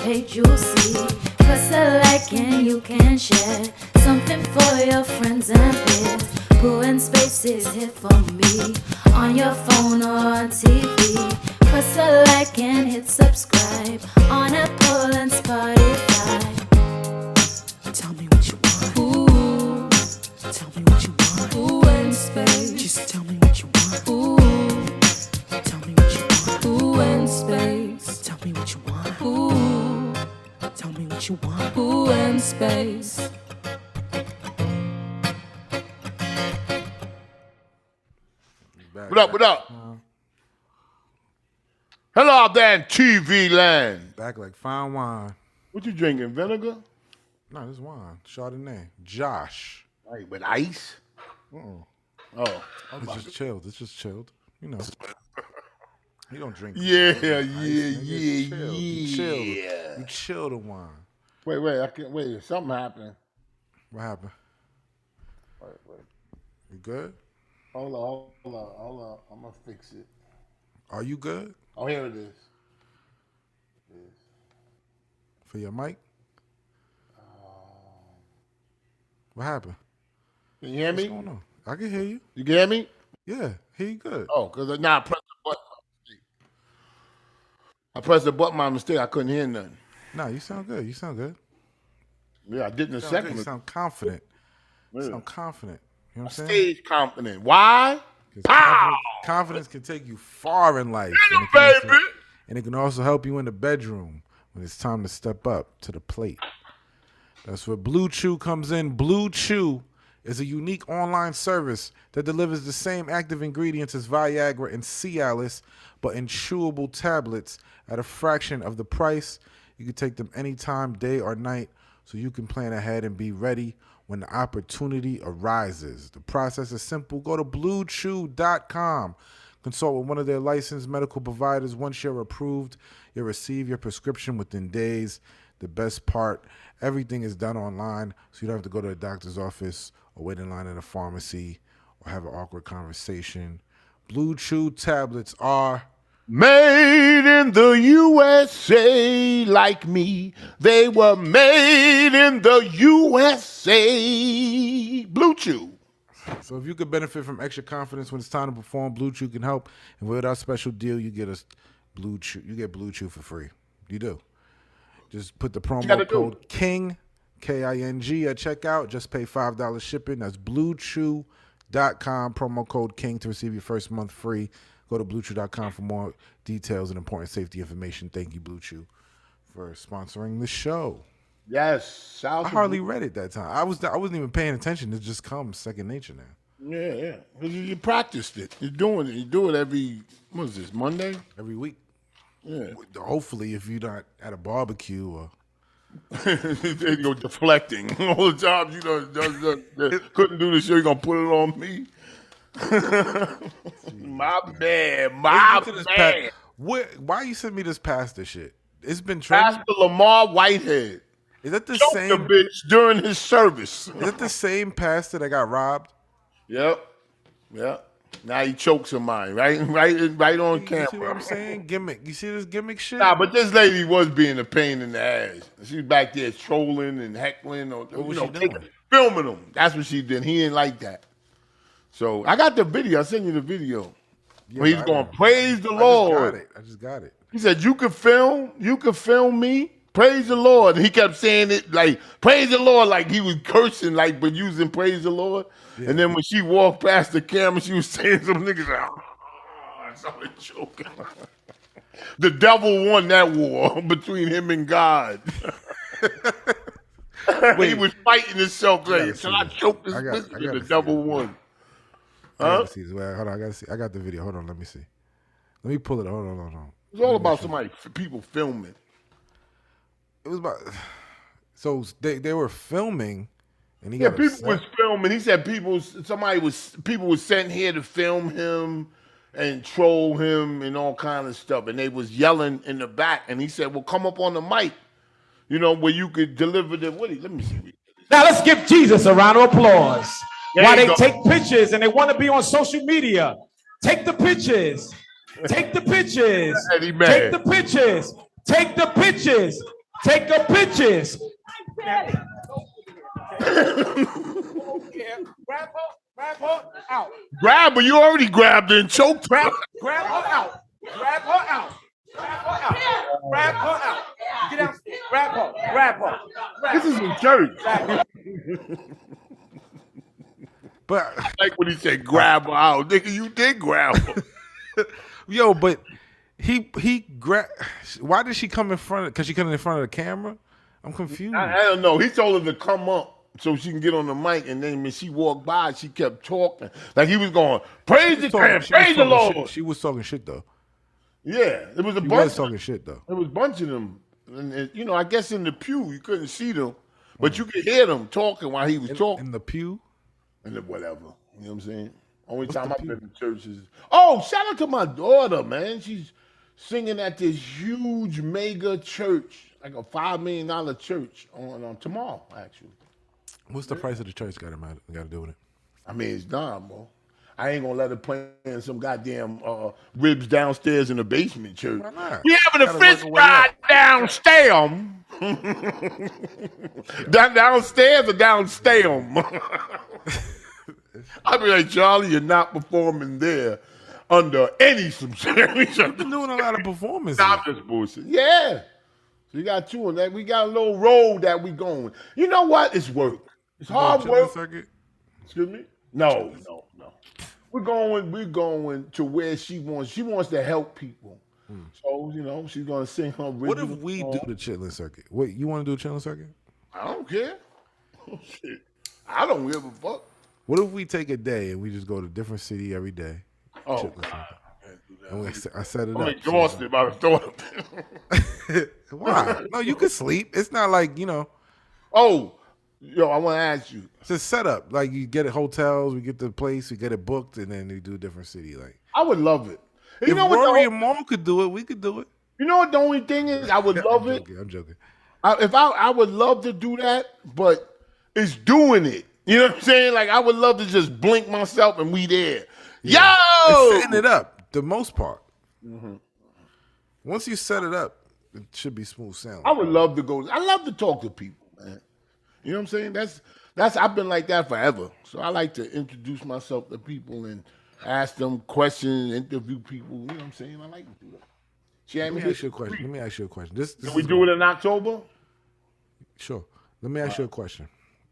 page you'll see. Press a like and you can share something for your friends and peers. PooNSpace is here for me, on your phone or on TV. Press a like and hit subscribe on Apple and Spotify. Tell me what you want. Ooh, Tell me what you want. PooNSpace. Just tell me what you want. Ooh, Tell me what you want. PooNSpace. Tell me what you want. Ooh, Tell me what you want. PooNSpace. What up, what up? Hello out there in TV land. Back like fine wine. What you drinking, vinegar? No, this is wine. Chardonnay. Josh. Right, with ice? Oh. It's just chilled. It's just chilled. You know. You don't drink. Yeah, ice, yeah, nigga. yeah, Chill. You chill. You chill the wine. Wait, I can't wait. Something happened. What happened? Wait. You good? Hold on. I'm gonna fix it. Are you good? Oh, here it is. For your mic? What happened? Can you hear me? What's going on? I can hear you. You can hear me? Yeah, hear you good. Oh, because now I pressed the button. I pressed the button by mistake. I couldn't hear nothing. Nah, you sound good. You sound good. Yeah, I did in a You sound good. second. You sound confident. You Yeah. sound confident. You know what I'm saying? Stage confident. Why? 'Cause Pow! confidence can take you far in life. Get And him, it can also- baby! and it can also help you in the bedroom when it's time to step up to the plate. That's where Blue Chew comes in. Blue Chew is a unique online service that delivers the same active ingredients as Viagra and Cialis, but in chewable tablets at a fraction of the price. You can take them anytime, day or night, so you can plan ahead and be ready when the opportunity arises. The process is simple. Go to bluechew.com. Consult with one of their licensed medical providers. Once you're approved, you'll receive your prescription within days. The best part, everything is done online, so you don't have to go to a doctor's office or wait in line at a pharmacy or have an awkward conversation. Blue Chew tablets are Made in the USA like me. They were made in the USA. Blue Chew. So if you could benefit from extra confidence when it's time to perform, Blue Chew can help. And with our special deal, you get Blue Chew. You get Blue Chew for free. You do. Just put the promo code KING, K-I-N-G at checkout. Just pay $5 shipping. That's bluechew.com. Promo code KING to receive your first month free. Go to bluechew.com for more details and important safety information. Thank you, Blue Chew, for sponsoring the show. Yes. I hardly read it that time. I wasn't even paying attention. It just comes second nature now. Yeah. Because you practiced it. You're doing it. You do it every, what is this, Monday? Every week. Yeah. Hopefully, if you're not at a barbecue or They go deflecting. All the times you couldn't do the show, you're going to put it on me? My bad. Why you sent me this pastor shit? It's been trending. Pastor Lamar Whitehead. Is that the Choked same the bitch during his service. Is that the same pastor that got robbed? Yep. Now he chokes somebody, right on camera. You see what I'm saying? Gimmick. You see this gimmick shit? Nah, but this lady was being a pain in the ass. She was back there trolling and heckling or What was she doing? filming him. That's what she did. He didn't like that. So I got the video. I sent you the video. Yeah, Where he's going, praise the Lord. I just got it. He said, you can film me. Praise the Lord. And he kept saying it like, praise the Lord, like he was cursing, like, but using praise the Lord. Yeah. And then when she walked past the camera, she was saying some niggas like, I started choking. The devil won that war between him and God. He was fighting himself. Like, shall I choke this bitch? The devil won. I gotta see this. Wait, hold on, I gotta see. I got the video. Hold on, let me see. Let me pull it. Hold on. It's all about people filming. It was about. So they were filming, and he Yeah, got people upset. was filming. He said people was sent here to film him and troll him and all kind of stuff, and they was yelling in the back. And he said, "Well, come up on the mic, where you could deliver the Woody." Let me see. Now let's give Jesus a round of applause. There While you they go. take pictures and they want to be on social media, take the pictures. Take the pictures. Eddie, man. Take the pictures. Take the pictures. Take the pictures. Grab her out. Grab her. You already grabbed her and choked her. Grab her out. Grab her out. Grab her out. Grab her out. Get downstairs. Grab her. Grab her. This is in church. But Like when he said grab her out. Nigga, you did grab her. yo, but he grabbed. Why did she come in front of? Because she come in front of the camera. I'm confused. I don't know. He told her to come up so she can get on the mic, and then when she walked by, she kept talking. Like he was going, praise the Lord, praise the Lord. She was talking shit though. Yeah, it was a She bunch. was talking shit though. It was a bunch of them. And, you know, I guess in the pew, you couldn't see them, but you could hear them talking while he was talking. In the pew? And whatever. You know what I'm saying? Only What's time the I've pew? been to churches. Oh, shout out to my daughter, man. She's singing at this huge mega church, like a $5 million church on tomorrow, actually. What's the price of the church got to do with it? I mean, it's done, bro. I ain't gonna let her play in some goddamn ribs downstairs in the basement church. Why not? We having a Gotta work fish her way fry up. downstairs. Downstairs or downstairs? I'll be like, Charlie, you're not performing there under any circumstances. I've been doing a lot of performances. Stop this bullshit. Yeah. So you got two of that. We got a little road that we going. You know what? It's work. It's hard Chilling work. circuit? Excuse me? No. We're going to where she wants. She wants to help people. So, you know, she's gonna sing her original What if we song. do the chilling circuit? Wait, you want to do a chilling circuit? I don't care. Oh, shit. I don't give a fuck. What if we take a day and we just go to a different city every day? Oh, Chilling God. circuit. And I set it I'm up. exhausted by the thought of it. Why? No, you can sleep. It's not like, you know, Oh, yo, I want to ask you. it's a setup. Like you get it hotels, we get the place, we get it booked, and then we do a different city. Like I would love it. You if know what? Rory and Mom could do it, we could do it. You know what? The only thing is, I would love it. I'm joking. I would love to do that, but it's doing it. You know what I'm saying? Like I would love to just blink myself and we there. It's Yo, setting it up, the most part. Once you set it up, it should be smooth sailing. I would love to go. I love to talk to people, man. You know what I'm saying? That's I've been like that forever. So I like to introduce myself to people and ask them questions, interview people. You know what I'm saying? I like to do that. Let me ask you a question. This Can we is do it in October? Sure. Let me ask you a question.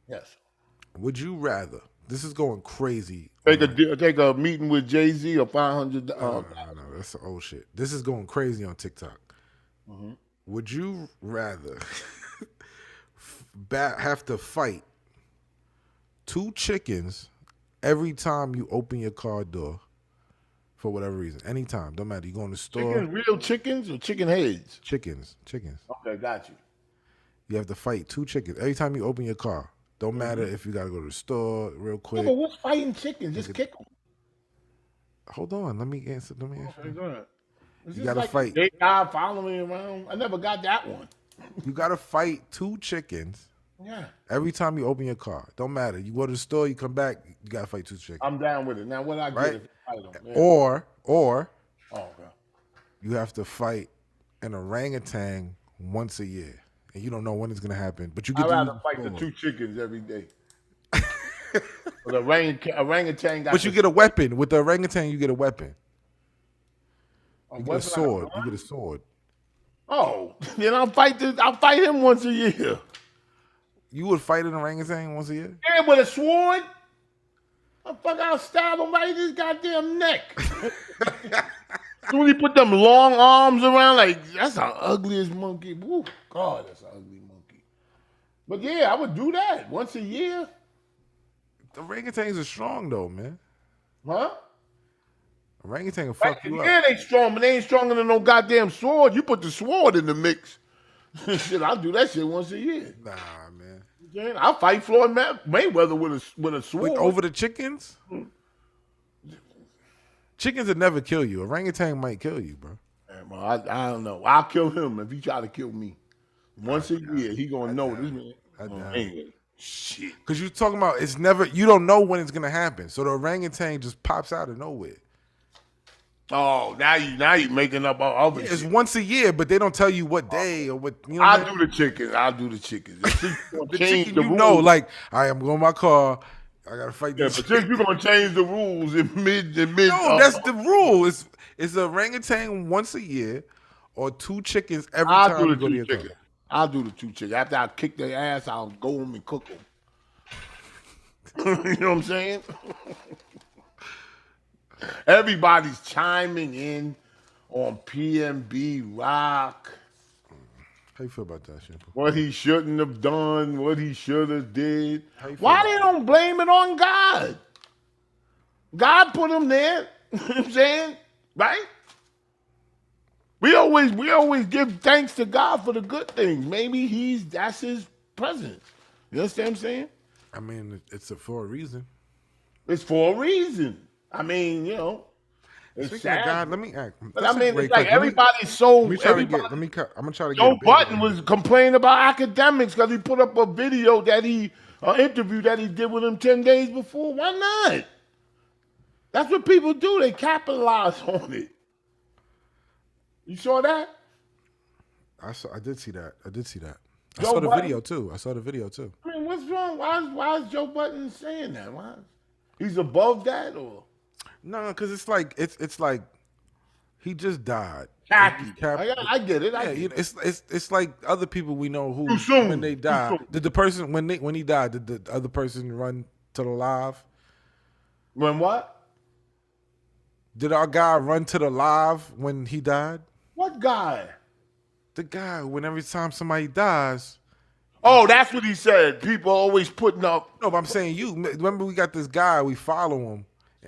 Yes. Would you rather? This is going crazy. Take a meeting with Jay-Z or $500. No, that's the old shit. This is going crazy on TikTok. Would you rather have to fight 2 chickens every time you open your car door for whatever reason? Anytime, don't matter. You go in the store. Chicken, real chickens or chicken heads? Chickens. Okay, got you. You have to fight 2 chickens every time you open your car. Don't matter if you got to go to the store real Yeah, quick. but what's fighting chickens? Just kick them. Hold on. Let me answer. Okay, go ahead. You got to fight. They guy following me around. I never got that one. You got to fight 2 chickens Yeah. every time you open your car. Don't matter. You go to the store, you come back, you got to fight 2 chickens. I'm down with it. Now, what I get Right? if I fight them? Yeah. Or Oh, okay. you have to fight an orangutan once a year. And you don't know when it's going to happen. But you get I'd to rather use fight the sword. 2 chickens every day. But the orangutan got But you the- get a weapon. With the orangutan, you get a weapon. You get a weapon sword. like You get a sword. Oh, then I'll fight him once a year. You would fight an orangutan once a year? Yeah, with a sword. I'll stab him right in his goddamn neck. So when he put them long arms around, like, that's the ugliest monkey. Woo, God, that's an ugly monkey. But yeah, I would do that once a year. The orangutans are strong, though, man. Huh? Orangutan will fuck you Yeah, up. they strong, but they ain't stronger than no goddamn sword. You put the sword in the mix. Shit, I'll do that shit once a year. Nah, man. I'll fight Floyd Mayweather with a sword. Like, over the chickens? Chickens would never kill you. Orangutan might kill you, bro. Man, bro, I don't know. I'll kill him if he try to kill me. Once a year, he gonna know this man. Anyway, shit. Because you're talking about you don't know when it's going to happen. So the orangutan just pops out of nowhere. Oh, now you making up other It's shit. once a year, but they don't tell you what day or what. You know what I'm I'll saying? do the chicken. I'll do the chicken. Since you gonna The change chicken, the you know, rules- like I am going in my car. I gotta fight yeah, this. but since you're gonna change the rules in mid. No, that's the rule. It's a orangutan once a year, or 2 chickens every I'll time do you the go to 2 your chicken. car. I'll do the 2 chicken. After I kick their ass, I'll go home and cook them. You know what I'm saying? Everybody's chiming in on PNB Rock. How you feel about that, Shampoo? What he shouldn't have done, what he should have did. How you feel Why about they don't blame it on God? God put him there. You know what I'm saying? Right? We always give thanks to God for the good things. Maybe that's his presence. You understand what I'm saying? I mean, it's for a reason. It's for a reason. I mean, you know. It's Speaking sad. of God, let me ask. But that's I a mean, great it's like question. everybody's so. Let me try to everybody- get. I'm gonna try to get. Joe a big Button one. was complaining about academics because he put up a video that interview that he did with him 10 days before. Why not? That's what people do. They capitalize on it. You saw that? I did see that. I Joe saw the Button? video too. I mean, what's wrong? Why is Joe Button saying that? Why? He's above that or No, because it's like he just died. tacky? Cap- I get it. I Yeah, get you know, it. it's like other people we know who Too soon. when they Too die. soon. Did the person when he died? Did the other person run to the live? When what? Did our guy run to the live when he died? What guy? The guy when every time somebody dies. Oh, that's what he said. People always putting up. No, but I'm saying you. Remember, we got this guy. We follow him.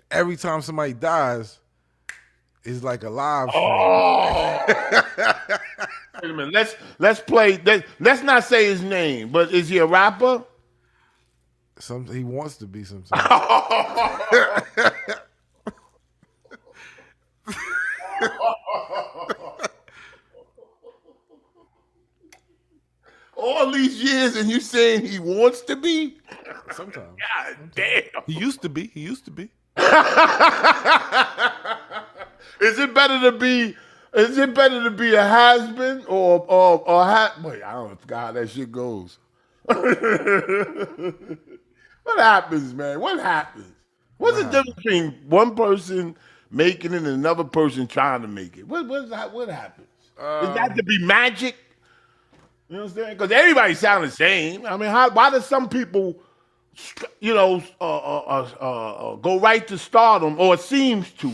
Every time somebody dies, it's like a live stream. Oh. Wait a minute. Let's play. Let's not say his name, but is he a rapper? He wants to be sometimes. All these years, and you saying he wants to be? Sometimes. God damn. He used to be. Is it better to be? Is it better to be a has-been or wait, I don't know how that shit goes. What happens, man? What happens? What's the difference between one person making it and another person trying to make it? What happens? Is that to be magic? You know what I'm saying? Because everybody sound the same. I mean, why do some people, go right to stardom, or it seems to?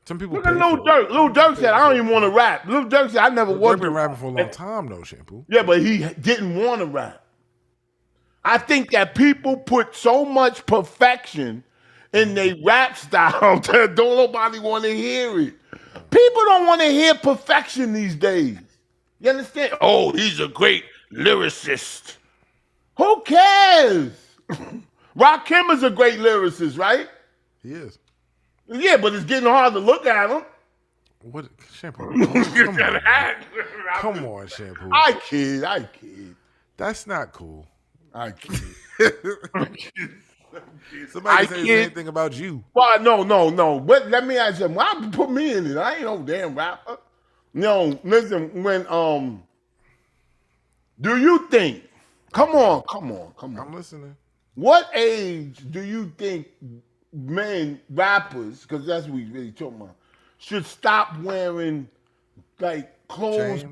Some people. Look at Lil Durk. Lil Durk said, "I don't even want to rap." Lil Durk said, "I never They've wanted been to rapping for a long time, though, Shampoo. Yeah, but he didn't want to rap. I think that people put so much perfection in their rap style that don't nobody want to hear it. People don't want to hear perfection these days. You understand? Oh, he's a great lyricist. Who cares? Rakim is a great lyricist, right? He is. Yeah, but it's getting hard to look at him. What Shampoo? Come Come on, Shampoo. I kid. That's not cool. I kid. Somebody I can say the kid. same thing about you. Well, no. But let me ask you, why put me in it? I ain't no damn rapper. No, listen, do you think, come on. I'm listening. What age do you think rappers, because that's what we really talking about, should stop wearing like clothes,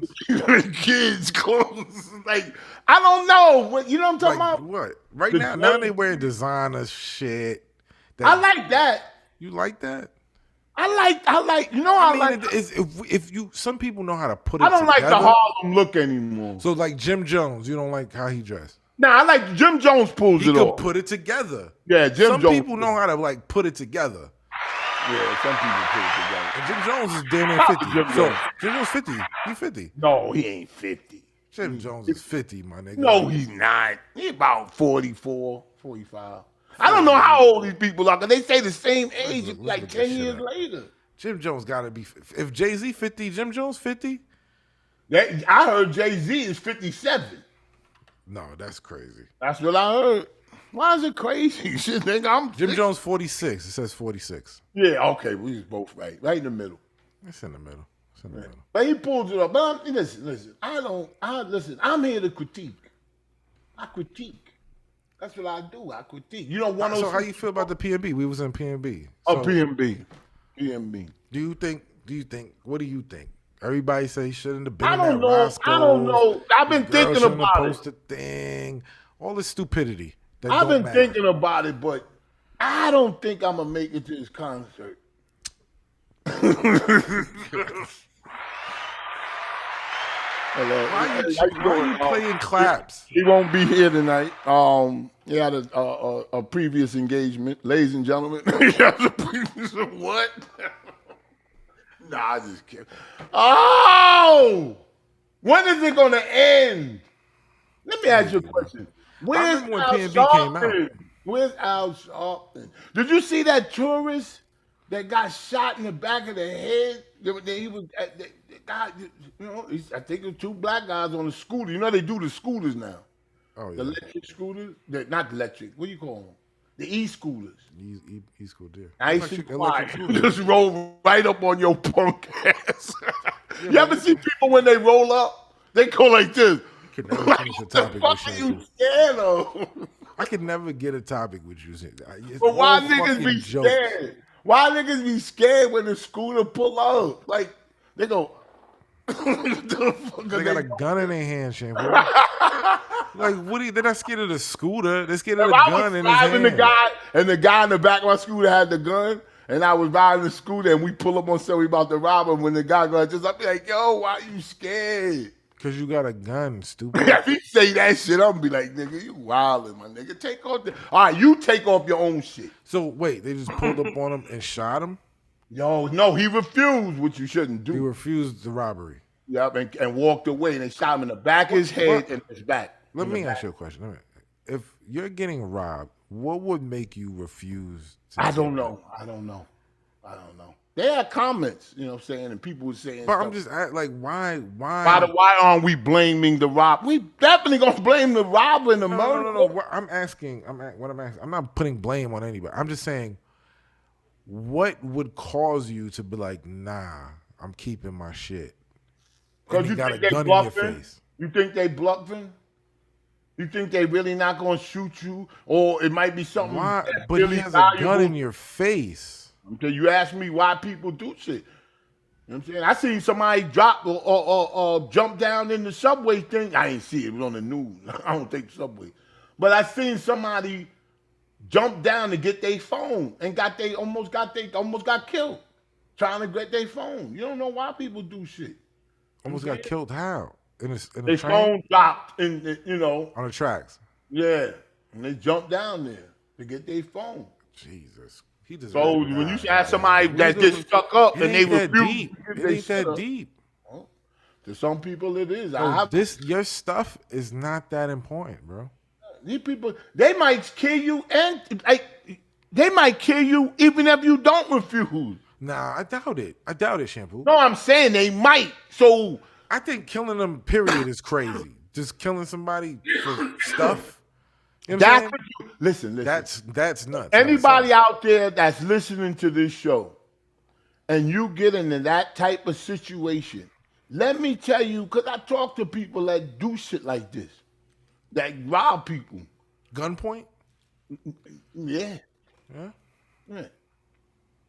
kids' clothes? Like, I don't know. You know what I'm talking Like about? what? Right The now clothes- they wearing designer shit. I like that. You like that? I like. You know, I I mean, if you some people know how to put it. I don't like the together. Harlem look anymore. So like Jim Jones, you don't like how he dressed. Nah, I like Jim Jones pulls He it could off. put it together. Yeah, Jim Some Jones. people know how to like put it together. Yeah, some people put it together. And Jim Jones is damn near Shout out 50. to Jim So Jones. Jim Jones 50. He 50. No, he ain't 50. Jim Jones is 50, my nigga. No, he's not. He about 44, 45. I don't know how old these people are, because they say the same age, let's like look 10 this shit years up. later. Jim Jones gotta be. If Jay-Z 50, Jim Jones 50? I heard Jay-Z is 57. No, that's crazy. That's what I heard. Why is it crazy? Shit, nigga, I'm Jim Jones 46. It says 46. Yeah, okay, we was both right. Right in the middle. It's in the middle. It's in the middle. But he pulls it up. But listen. I'm here to critique. I critique. That's what I do. I critique. You don't want to. So how you feel about the PNB? We was in PNB. Oh, PNB. Do you think? What do you think? Everybody say he shouldn't have been. I don't in that know. Roscoe's. I don't know. I've been thinking about it. Post a thing. All this stupidity. I've been thinking about it, but I don't think I'm gonna make it to his concert. Hello. Why are you playing claps? He won't be here tonight. He had a previous engagement, ladies and gentlemen. He has a previous what? Nah, I just kidding. Oh, when is it gonna end? Let me ask you a question. Where's when Al PNB came out. Sharpton? Where's Al Sharpton? Did you see that tourist that got shot in the back of the head? He was, the guy, I think it was two black guys on a scooter. You know they do the scooters now. Oh yeah. The electric scooters? Not electric. What do you call them? The e-scooters. E-scooter. Dear. Nice and quiet. Just roll right up on your punk ass. You ever see people when they roll up? They go like this. Could never finish a topic What with the fuck are you. you scared of? I could never get a topic with you. But why niggas be scared? Why niggas be scared when the scooter pull up? Like, they go... They got a gun in their hand, shampoo. Like, what are you? They're not scared of the scooter. They're scared of the gun in his hand. The guy in the back of my scooter had the gun, and I was riding the scooter, and we pull up on somebody about to rob him. When the guy goes, I'll be like, yo, why you scared? Because you got a gun, stupid. If he say that shit, I'm gonna be like, nigga, you wildin', my nigga. Take off all right, you take off your own shit. So, wait, they just pulled up on him and shot him? Yo, no, he refused, which you shouldn't do. He refused the robbery. Yep, and walked away, and they shot him in the back of his head and his back. Let me ask you a question. If you're getting robbed, what would make you refuse to I don't know. They had comments, you know what I'm saying, and people were saying But stuff. I'm just like, why? Why aren't we blaming the robber? We definitely gonna blame the robber and the murderer. No. What I'm asking, I'm not putting blame on anybody. I'm just saying, what would cause you to be like, nah, I'm keeping my shit? Because you got think a they gun in your bluffing? face. You think they bluffing? You think they really not gonna shoot you, or it might be something? Why? That's But really he has a gun valuable? in your face. Until you ask me why people do shit. You know what I'm saying? I seen somebody drop or jump down in the subway thing. I ain't see it. It was on the news. I don't take the subway. But I seen somebody jump down to get their phone and almost got killed trying to get their phone. You don't know why people do shit. Almost got killed how? In a Their train? phone dropped on On the tracks. Yeah. And they jumped down there to get their phone. Jesus. He deserves So to when die, you have somebody man. that gets stuck up It and they ain't that refuse deep. to give It their ain't shit that up, deep. to some people it is. Bro, your stuff is not that important, bro. These people, they might kill you, and they might kill you even if you don't refuse. Nah, I doubt it, Shampoo. No, I'm saying they might. So I think killing them, period, is crazy. Just killing somebody for stuff. You know what I'm saying? Listen. That's nuts. Anybody out there that's listening to this show, and you get into that type of situation, let me tell you, because I talk to people that do shit like this, that rob people. Gunpoint? Yeah.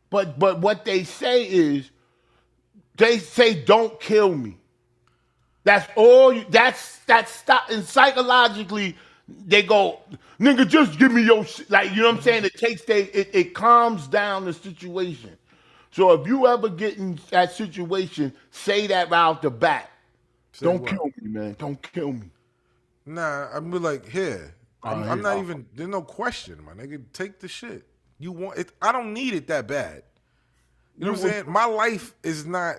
But what they say is, they say, don't kill me. That's all you, that's stop. And psychologically, they go, nigga, just give me your shit. Like, you know what I'm saying? It calms down the situation. So if you ever get in that situation, say that right off the bat. Don't kill me, man. Don't kill me. Nah, I'm be like, here. I'm not even, there's no question, my nigga. Take the shit. You want it? I don't need it that bad. You know what I'm saying? My life is not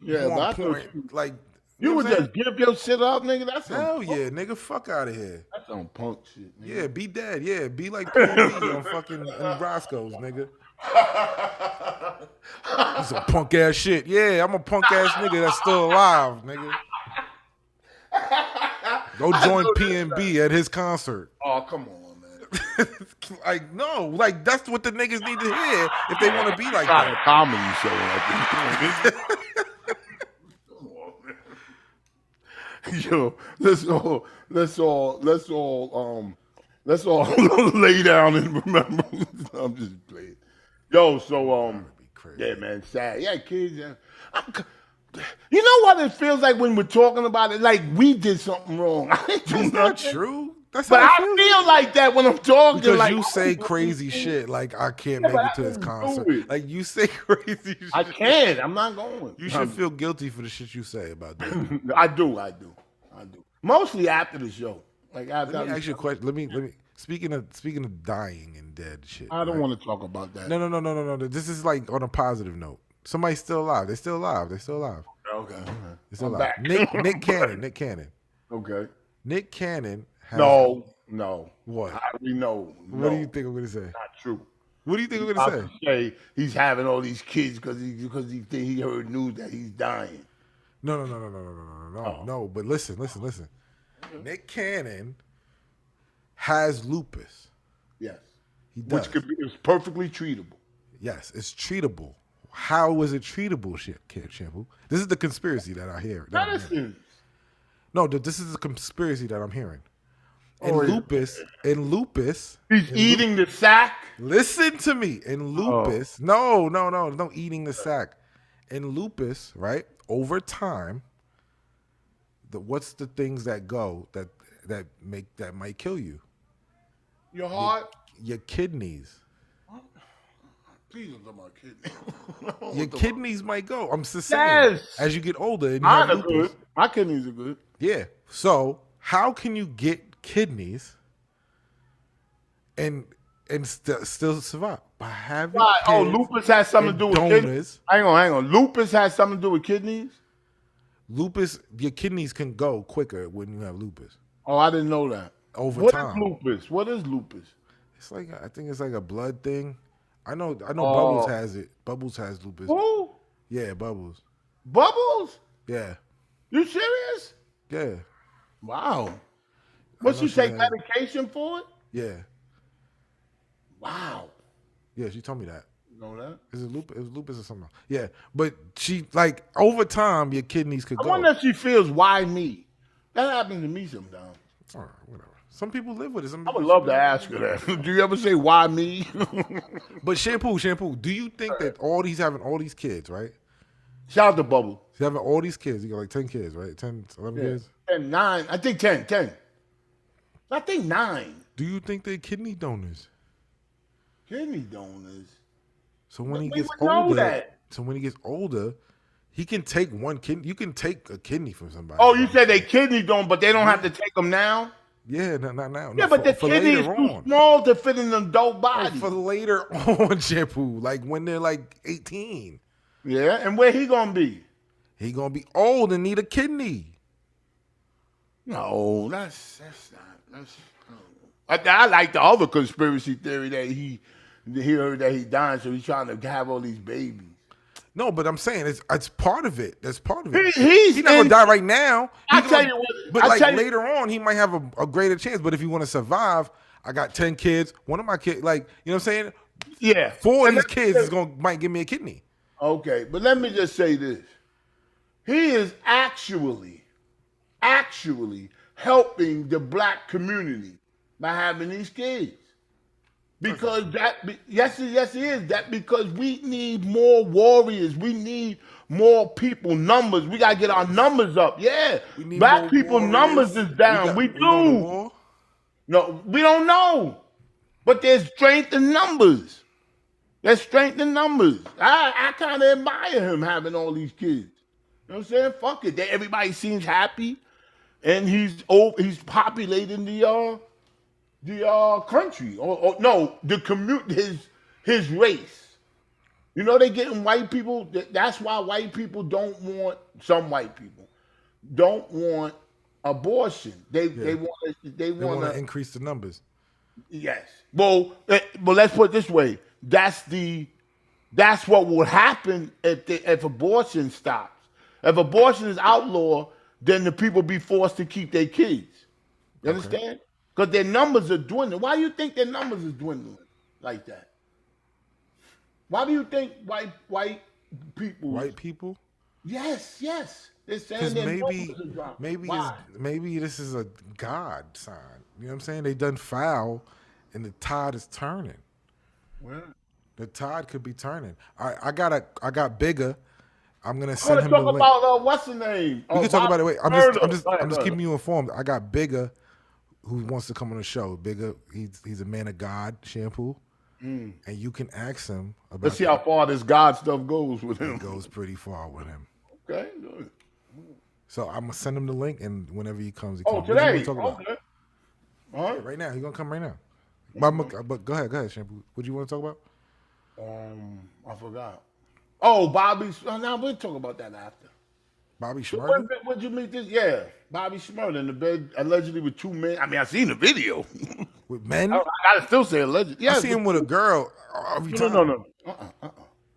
on point. Like, you would just give your shit up, nigga. That's hell yeah, nigga. Fuck out of here. That's on punk shit, nigga. Yeah, be dead. Yeah, be like PNB on fucking in Roscoe's, nigga. That's some punk ass shit. Yeah, I'm a punk ass nigga that's still alive, nigga. Go join PNB at his concert. Oh, come on, man. Like, no, like that's what the niggas need to hear if they want to be like Not that. a comedy show. Yo, let's all lay down and remember. I'm just playing. Yo, so That'd be crazy. yeah, man, sad. Yeah, kids. Yeah. You know what it feels like when we're talking about it? Like we did something wrong. I didn't do That's not nothing. true. That's But how I feel like that when I'm talking. because like you say crazy shit like I can't Yeah, make but it to I this didn't do concert. it. Like you say crazy shit. I can't. I'm not going. You should feel guilty for the shit you say about that. I do. Mostly after the show. Like after. Let me ask you a question. Let me speaking of dying and dead shit. I don't right? want to talk about that. No. This is like on a positive note. Somebody's still alive. They're still alive. Okay. They're still I'm alive. back. Nick Cannon. Okay. Nick Cannon has No. What? I already know. What do you think I'm gonna say? Not true. What do you think I'm I gonna say? say he's having all these kids because he think he heard news that he's dying. No. No. But listen. Nick Cannon has lupus. Yes. He does. Which could be is perfectly treatable. Yes, it's treatable. How is it treatable, Shampoo? This is the conspiracy that I hear. that I'm hearing. Medicine. No, this is a conspiracy that I'm hearing. In Oh, yeah. lupus. He's eating the sack. Listen to me. In lupus, no eating the sack. In lupus, right? Over time, what's the things that go that might kill you? Your heart. Your kidneys. Please don't talk about kidneys. Your kidneys might go. I'm just saying. Yes. As you get older, and you Mine have are lupus. good. My kidneys are good. Yeah. So how can you get kidneys and still survive by having Why? Oh, kids lupus has something to do and with donors. kidneys. Hang on. Lupus has something to do with kidneys. Lupus, your kidneys can go quicker when you have lupus. Oh, I didn't know that. Over What time. is lupus? What is lupus? It's like I think it's like a blood thing. I know. Oh. Bubbles has it. Bubbles has lupus. Who? Yeah, Bubbles. Bubbles? Yeah, You serious? yeah, Wow. What know you she take has- medication for it? yeah, Wow. yeah. She told me that. You know that? Is it lupus? It was lupus or something else. Yeah, but she like over time your kidneys could I go. wonder if she feels why me. That happens to me sometimes. All right, whatever. Some people live with it. Some I people would love to ask her that. Do you ever say why me? But shampoo. Do you think that having all these kids, right? Shout out to Bubble. He's having all these kids. He got like 10 kids, right? 10, 11 kids. 10, 9. I think 10. 10. I think 9. Do you think they're kidney donors? Kidney donors. So when he We gets would know older, he can take one kidney. You can take a kidney from somebody. Oh, you said they kidney don't, but they don't have to take them now? Yeah, not now. Yeah, No, but the for kidney is later too on. small to fit in an adult Oh, body. for later on, shampoo. Like when they're like 18, Yeah, and where he gonna be? he gonna be old and need a kidney. No, that's not. I like the other conspiracy theory that he heard that he died, so he's trying to have all these babies. No, but I'm saying it's part of it. That's part of it. He's not gonna in- die right now. I He tell gonna- you what- but I like tell you- later on, he might have a greater chance. But if you want to survive, I got 10 kids. One of my kids, like you know what I'm saying, Yeah, 4 of And these let- kids might give me a kidney. Okay, but let me just say this: he is actually helping the black community by having these kids. Because yes, he is. That because we need more warriors. We need more people. Numbers. We gotta get our numbers up. Yeah, We need black more people warriors. numbers is down. We we going to do. war? No, we don't know. But there's strength in numbers. There's strength in numbers. I kind of admire him having all these kids. You know what I'm saying? Fuck it. Everybody seems happy, and he's populating the country or no, the commute his race. You know they getting white people. That's why white people don't want, some white people don't want abortion. They want They want to increase the numbers. yes. Well, let's put it this way. That's what will happen if abortion stops. If abortion is outlawed, then the people be forced to keep their kids. You understand? Because their numbers are dwindling. Why do you think their numbers is dwindling like that? Why do you think white people? White people? Yes. They're saying Because their maybe, numbers are dropping. maybe, Why? maybe this is a God sign. You know what I'm saying? They done foul, and the tide is turning. Well, The tide could be turning. I got Bigga. I'm gonna I send want to him the talk link. about what's the name? We can talk about it. Wait, I'm just keeping you informed. I got Bigga, who wants to come on the show. Bigga, he's a man of God, shampoo, and you can ask him about. Let's see how far this God stuff goes with him. It goes pretty far with him. Okay, good. So I'm gonna send him the link, and whenever he comes, he Oh, comes. What you wanna today. talk about? Okay. All right. Right now, he's gonna come right now. But go ahead, shampoo. What do you want to talk about? I forgot. Oh, Bobby's. Oh, now we'll talk about that after. Bobby So Shmurda? when'd you meet this? Yeah, Bobby Shmurda in the bed, allegedly with 2 men. I mean, I seen the video. With men? I gotta still say allegedly. Yeah, I see him with a girl every time. no.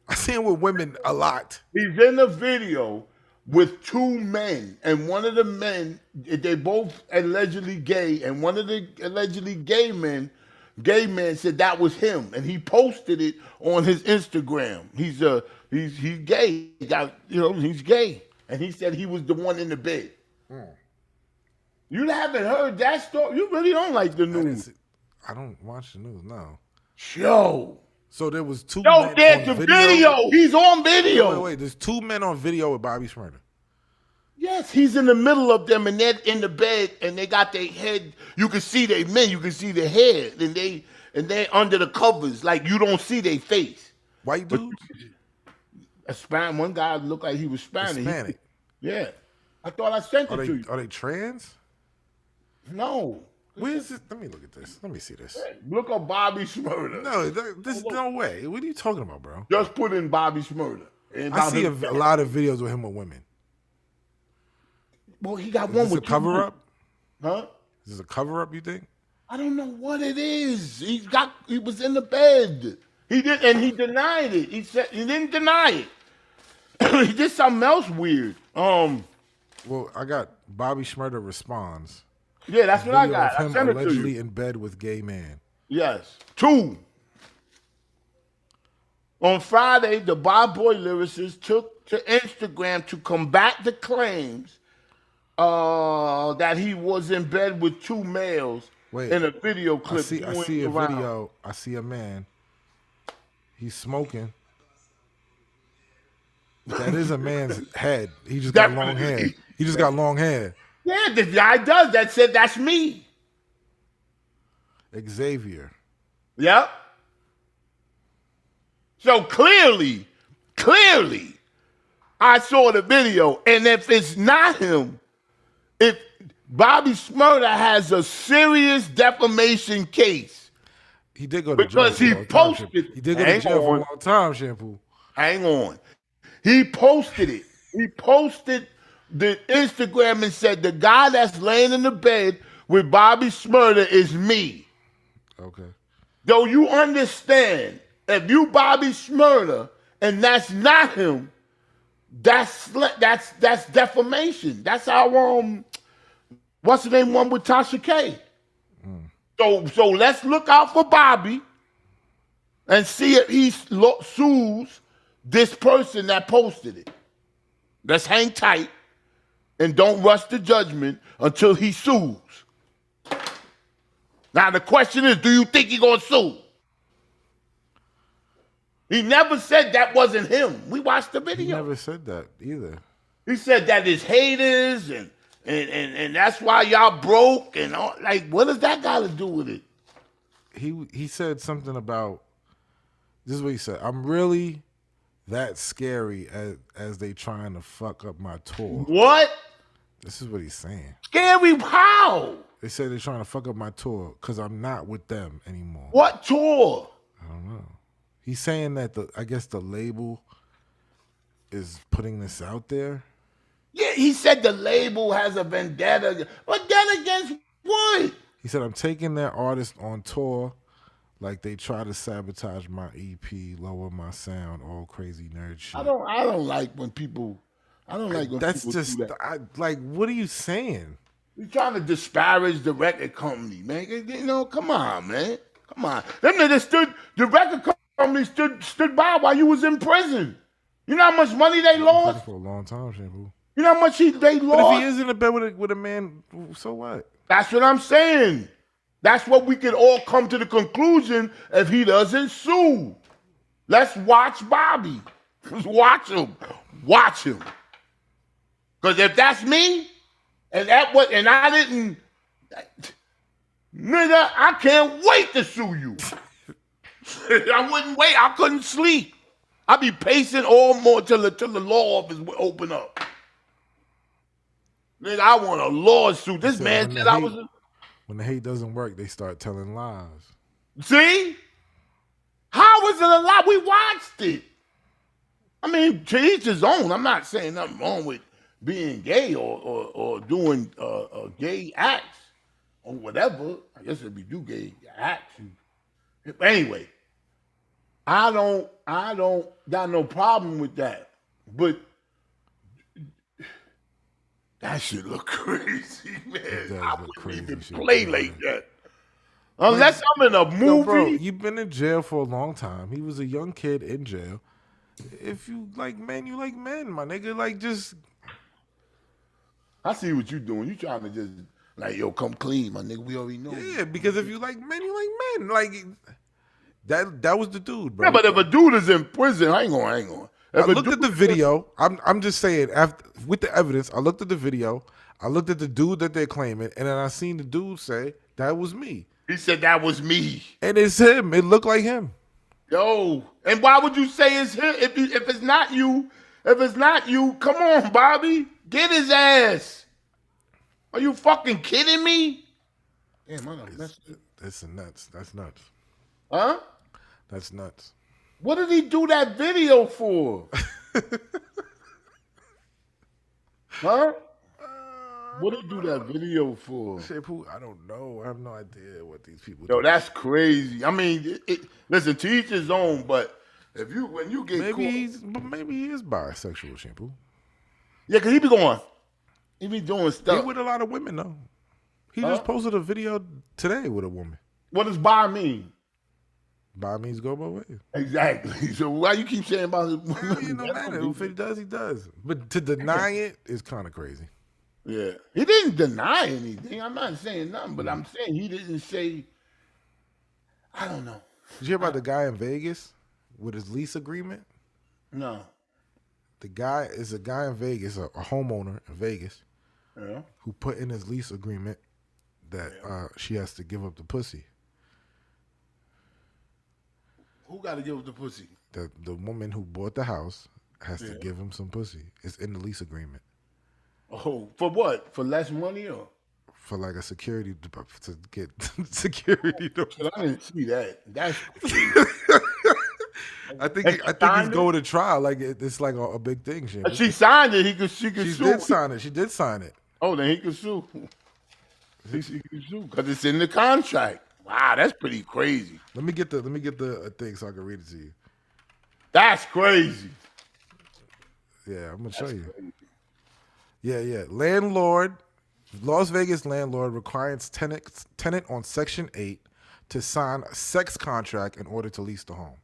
I see him with women a lot. He's in the video with 2 men, and one of the men, they both allegedly gay, and one of the allegedly gay man said that was him, and he posted it on his Instagram. He's gay. He's gay, and he said he was the one in the bed. You haven't heard that story? You really don't like the news. I don't watch the news, no. Yo. So there was 2 Yo, men there's on the video. He's on video. Wait. There's 2 men on video with Bobby Shmurda. Yes, he's in the middle of them, and they're in the bed, and they got their head. You can see their men. You can see their head, and they under the covers, like you don't see their face. White dudes? One guy looked like he was Spanish. Hispanic. Yeah, I thought I sent it to you. Are they trans? No. Where is it? Let me look at this. Let me see this. Look up Bobby Shmurda. No, there's no way. What are you talking about, bro? Just put in Bobby Shmurda. I see a lot of videos with him with women. Well, he got Is one this with a cover up? Huh? Is this a cover up, you think? I don't know what it is. He was in the bed. He denied it. He said he didn't deny it. He did something else weird. Well, I got Bobby Shmurda responds. Yeah, that's what I got. I Him sent it to allegedly you. in bed with gay man. Yes. 2. On Friday, the Bob Boy lyricist took to Instagram to combat the claims that he was in bed with 2 males in a video clip. I see a video. I see a man. He's smoking. That is a man's head. He just got long hair. He just got long hair. Yeah, the guy does. That said, that's me. Xavier. Yep. So clearly, I saw the video. And if it's not him, if Bobby Shmurda has a serious defamation case. He did go to because jail. He posted. He did go to jail for a long time, shampoo. Hang on. He posted it. He posted the Instagram and said, the guy that's laying in the bed with Bobby Shmurda is me. Okay. Though you understand, if you Bobby Shmurda and that's not him, that's defamation. That's how what's the name one with Tasha K. So let's look out for Bobby and see if he sues this person that posted it. Let's hang tight and don't rush the judgment until he sues. Now the question is, do you think he's gonna sue? He never said that wasn't him. We watched the video. He never said that either. He said that it's haters and that's why y'all broke and all. Like, what does that got to do with it? He said something about, this is what he said. I'm really that scary as they trying to fuck up my tour. What? This is what he's saying. Scary how? They said they're trying to fuck up my tour because I'm not with them anymore. What tour? I don't know. He's saying that I guess the label is putting this out there. Yeah, he said the label has a vendetta. Vendetta against what? He said, I'm taking their artist on tour like they try to sabotage my EP, lower my sound, all crazy nerd shit. I don't like when people That's people just do that. like, what are you saying? You're trying to disparage the record company, man. You know, come on, man. Come on. Them niggas the record company stood by while you was in prison. You know how much money they lost? For a long time, shampoo. You know how much they But lost? if he is in a bed with a man, so what? That's what I'm saying. That's what we could all come to the conclusion if he doesn't sue. Let's watch Bobby. Let's watch him. Watch him. Because if that's me, and I didn't, nigga, I can't wait to sue you. I wouldn't wait. I couldn't sleep. I'd be pacing all more till the law office would open up. Nigga, I want a lawsuit. This man said I was. When the hate doesn't work, they start telling lies. See? How is it a lie? We watched it. I mean, to each his own. I'm not saying nothing wrong with being gay or doing gay acts or whatever. I guess if we do gay acts. Anyway, I don't got no problem with that. But that shit look crazy, man. I wouldn't even play like that. Unless I'm in a movie. Yo, bro, you've been in jail for a long time. He was a young kid in jail. If you like men, you like men, my nigga. Like, just... I see what you doing. You trying to just, like, yo, come clean, my nigga. We already know. Yeah, because if you like men, you like men. Like, that was the dude, bro. Yeah, but if a dude is in prison, hang on. I looked at the video. I'm just saying, with the evidence, I looked at the video. I looked at the dude that they're claiming, and then I seen the dude say, that was me. He said, that was me. And it's him. It looked like him. Yo, and why would you say it's him? If it's not you, come on, Bobby. Get his ass. Are you fucking kidding me? Damn, I got messed up. That's nuts. That's nuts. Huh? That's nuts. What did he do that video for? Huh? What did he do that video for? I don't know. I have no idea what these people Yo, do. that's crazy. I mean, listen, to each his own, but when you get maybe caught, maybe he is bisexual, Shampoo. Yeah, because he be doing stuff. He with a lot of women, though. He just posted a video today with a woman. What does bi mean? Bi means go both ways. Exactly. So why you keep saying about it? You know, man, if he does, he does. But to deny it is kind of crazy. Yeah. He didn't deny anything. I'm not saying nothing, but I'm saying he didn't say, I don't know. Did you hear about the guy in Vegas with his lease agreement? No. The guy is a guy in Vegas, a homeowner in Vegas, Yeah. who put in his lease agreement that she has to give up the pussy. Who got to give up the pussy? The woman who bought the house has to give him some pussy. It's in the lease agreement. Oh, for what? For less money or? For like a security to get security. I didn't see that. That's I think he's going to trial. Like it's like a big thing. She signed it. She could sue. She did sign it. Oh, then he could sue. He could sue because it's in the contract. Wow, that's pretty crazy. Let me get the thing so I can read it to you. That's crazy. Yeah, I'm gonna show you. Crazy. Yeah. Landlord, Las Vegas landlord requires tenant on Section 8 to sign a sex contract in order to lease the home.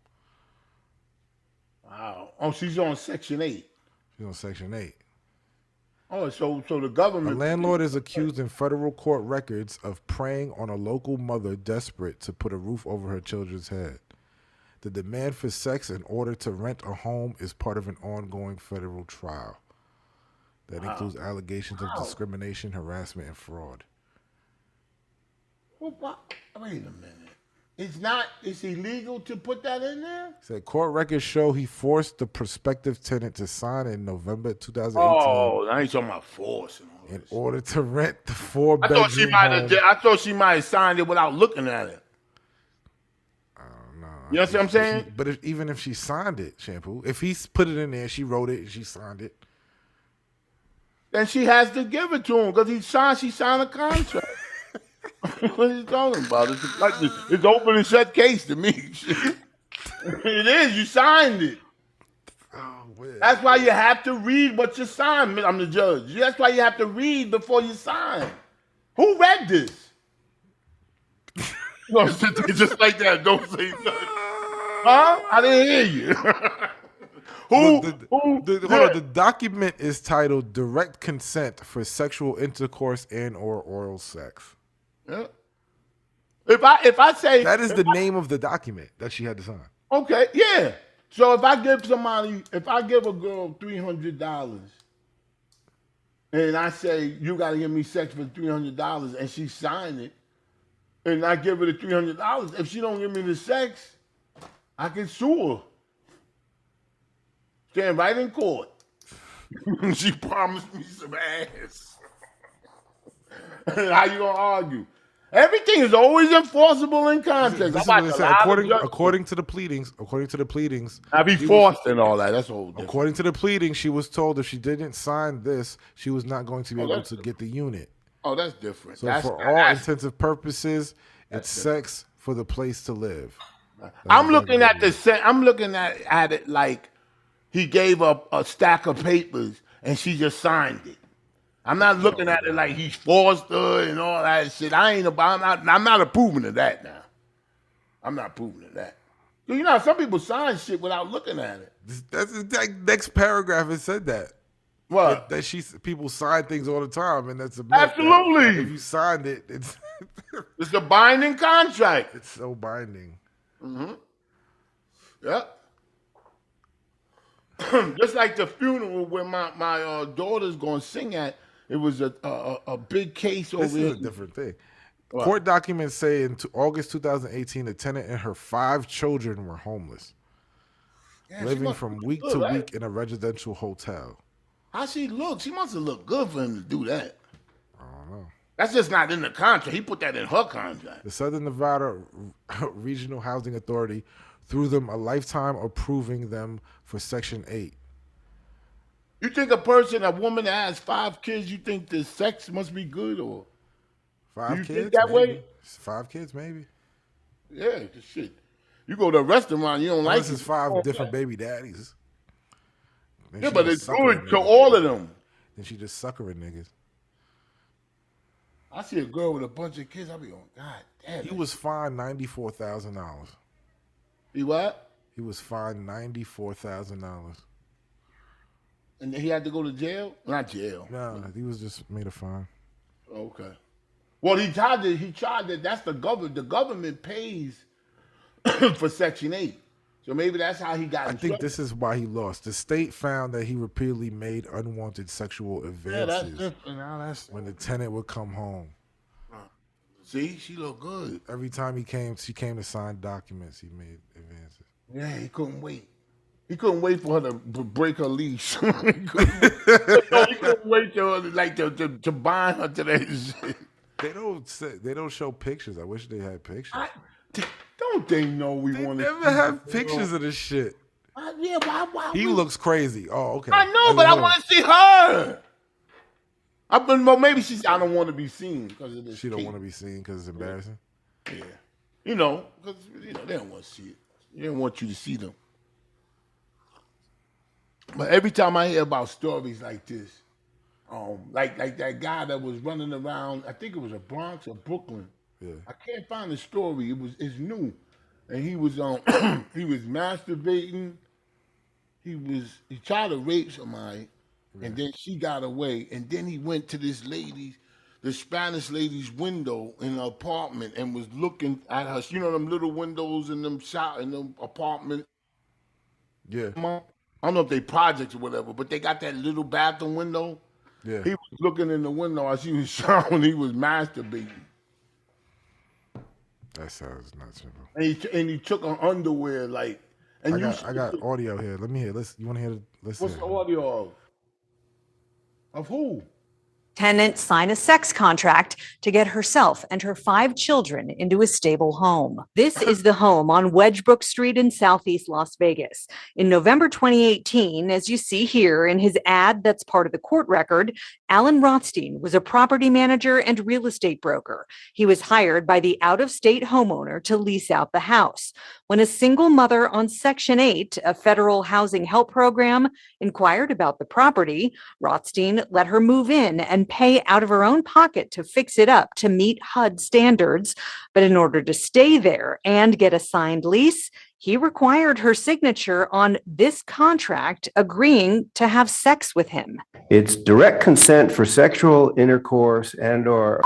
Wow. Oh, she's on Section 8. She's on Section 8. Oh, so the government. The landlord is accused in federal court records of preying on a local mother desperate to put a roof over her children's head. The demand for sex in order to rent a home is part of an ongoing federal trial. That includes allegations of discrimination, harassment, and fraud. Well, wait a minute. It's illegal to put that in there? Said court records show he forced the prospective tenant to sign in November 2018. Oh, now he's talking about forcing. In order to rent the 4-bedroom home. I thought she might have signed it without looking at it. I don't know. You know what I'm saying? But even if she signed it, Shampoo, if he put it in there, she wrote it, and she signed it. Then she has to give it to him because she signed a contract. What are you talking about? It's open and shut case to me. It is. You signed it. Oh, weird. That's why you have to read what you signed. I'm the judge. That's why you have to read before you sign. Who read this? No, just like that. Don't say nothing. Huh? I didn't hear you. Who? Hold on. The document is titled "Direct Consent for Sexual Intercourse and/or Oral Sex." Yeah. If I say that is the name of the document that she had to sign. Okay, yeah. So if I give a girl $300 and I say you got to give me sex for $300 and she signed it, and I give her the $300, if she don't give me the sex, I can sue her. Stand right in court. She promised me some ass. How you gonna argue? Everything is always enforceable in context. This is what it said. According to the pleadings, I be forced and all that. That's all. According to the pleadings, she was told if she didn't sign this, she was not going to be able to get the unit. Oh, that's different. So for all intensive purposes, it's sex for the place to live. I'm looking at it like he gave up a stack of papers and she just signed it. I'm not looking at it like he forced her and all that shit. I'm not approving of that now. I'm not approving of that. You know, some people sign shit without looking at it. That's the next paragraph. It said that. What? People sign things all the time, and that's absolutely. If you signed it, it's a binding contract. It's so binding. Mm-hmm. Yep. Just like the funeral where my daughter's gonna sing at. It was a big case over here. This is a different thing. What? Court documents say in August 2018, the tenant and her 5 children were homeless, living from week to week in a residential hotel. How she look? She must have looked good for him to do that. I don't know. That's just not in the contract. He put that in her contract. The Southern Nevada Regional Housing Authority threw them a lifetime approving them for Section 8. You think a woman that has 5 kids, you think the sex must be good, or 5 kids? Think that maybe. way? 5 kids, maybe. Yeah, shit. You go to a restaurant, you don't like it. This is 5 different baby daddies. Yeah, but it's good to all of them. Then she just suckering niggas. I see a girl with a bunch of kids, I be going, God damn. He was fined $94,000. He what? He was fined $94,000. And he had to go to jail? Not jail. No, he was just made a fine. Okay. Well, he tried that. That's the government. The government pays for Section 8. So maybe that's how he got. I think this is why he lost. The state found that he repeatedly made unwanted sexual advances when the tenant would come home. See, she looked good. Every time she came to sign documents, he made advances. Yeah, he couldn't wait. He couldn't wait for her to break her leash. He couldn't wait to bind her to that shit. They don't show pictures. I wish they had pictures. Don't they know we want to? They never have pictures of this shit. Yeah, why? He looks crazy. Oh, okay. I know, but I want to see her. Well, maybe I don't want to be seen because of this. She don't want to be seen because it's embarrassing. Yeah, because they don't want to see it. They don't want you to see them. But every time I hear about stories like this, like that guy that was running around, I think it was a Bronx or Brooklyn. Yeah. I can't find the story. It's new, and he was he was masturbating. He tried to rape somebody, and then she got away, and then he went to the Spanish lady's window in the apartment and was looking at her. You know them little windows in them apartment. Yeah. I don't know if they projects or whatever, but they got that little bathroom window. Yeah. He was looking in the window as she was showering. He was masturbating. That sounds not simple. And he took her underwear like. And I got audio here. Let me hear. You want to hear? Let's What's the audio of? Of who? Tenant sign a sex contract to get herself and her 5 children into a stable home. This is the home on Wedgebrook Street in Southeast Las Vegas. In November 2018, as you see here in his ad that's part of the court record, Alan Rothstein was a property manager and real estate broker. He was hired by the out-of-state homeowner to lease out the house. When a single mother on Section 8, a federal housing help program, inquired about the property, Rothstein let her move in and pay out of her own pocket to fix it up to meet HUD standards. But in order to stay there and get a signed lease, He required her signature on this contract agreeing to have sex with him. It's direct consent for sexual intercourse and or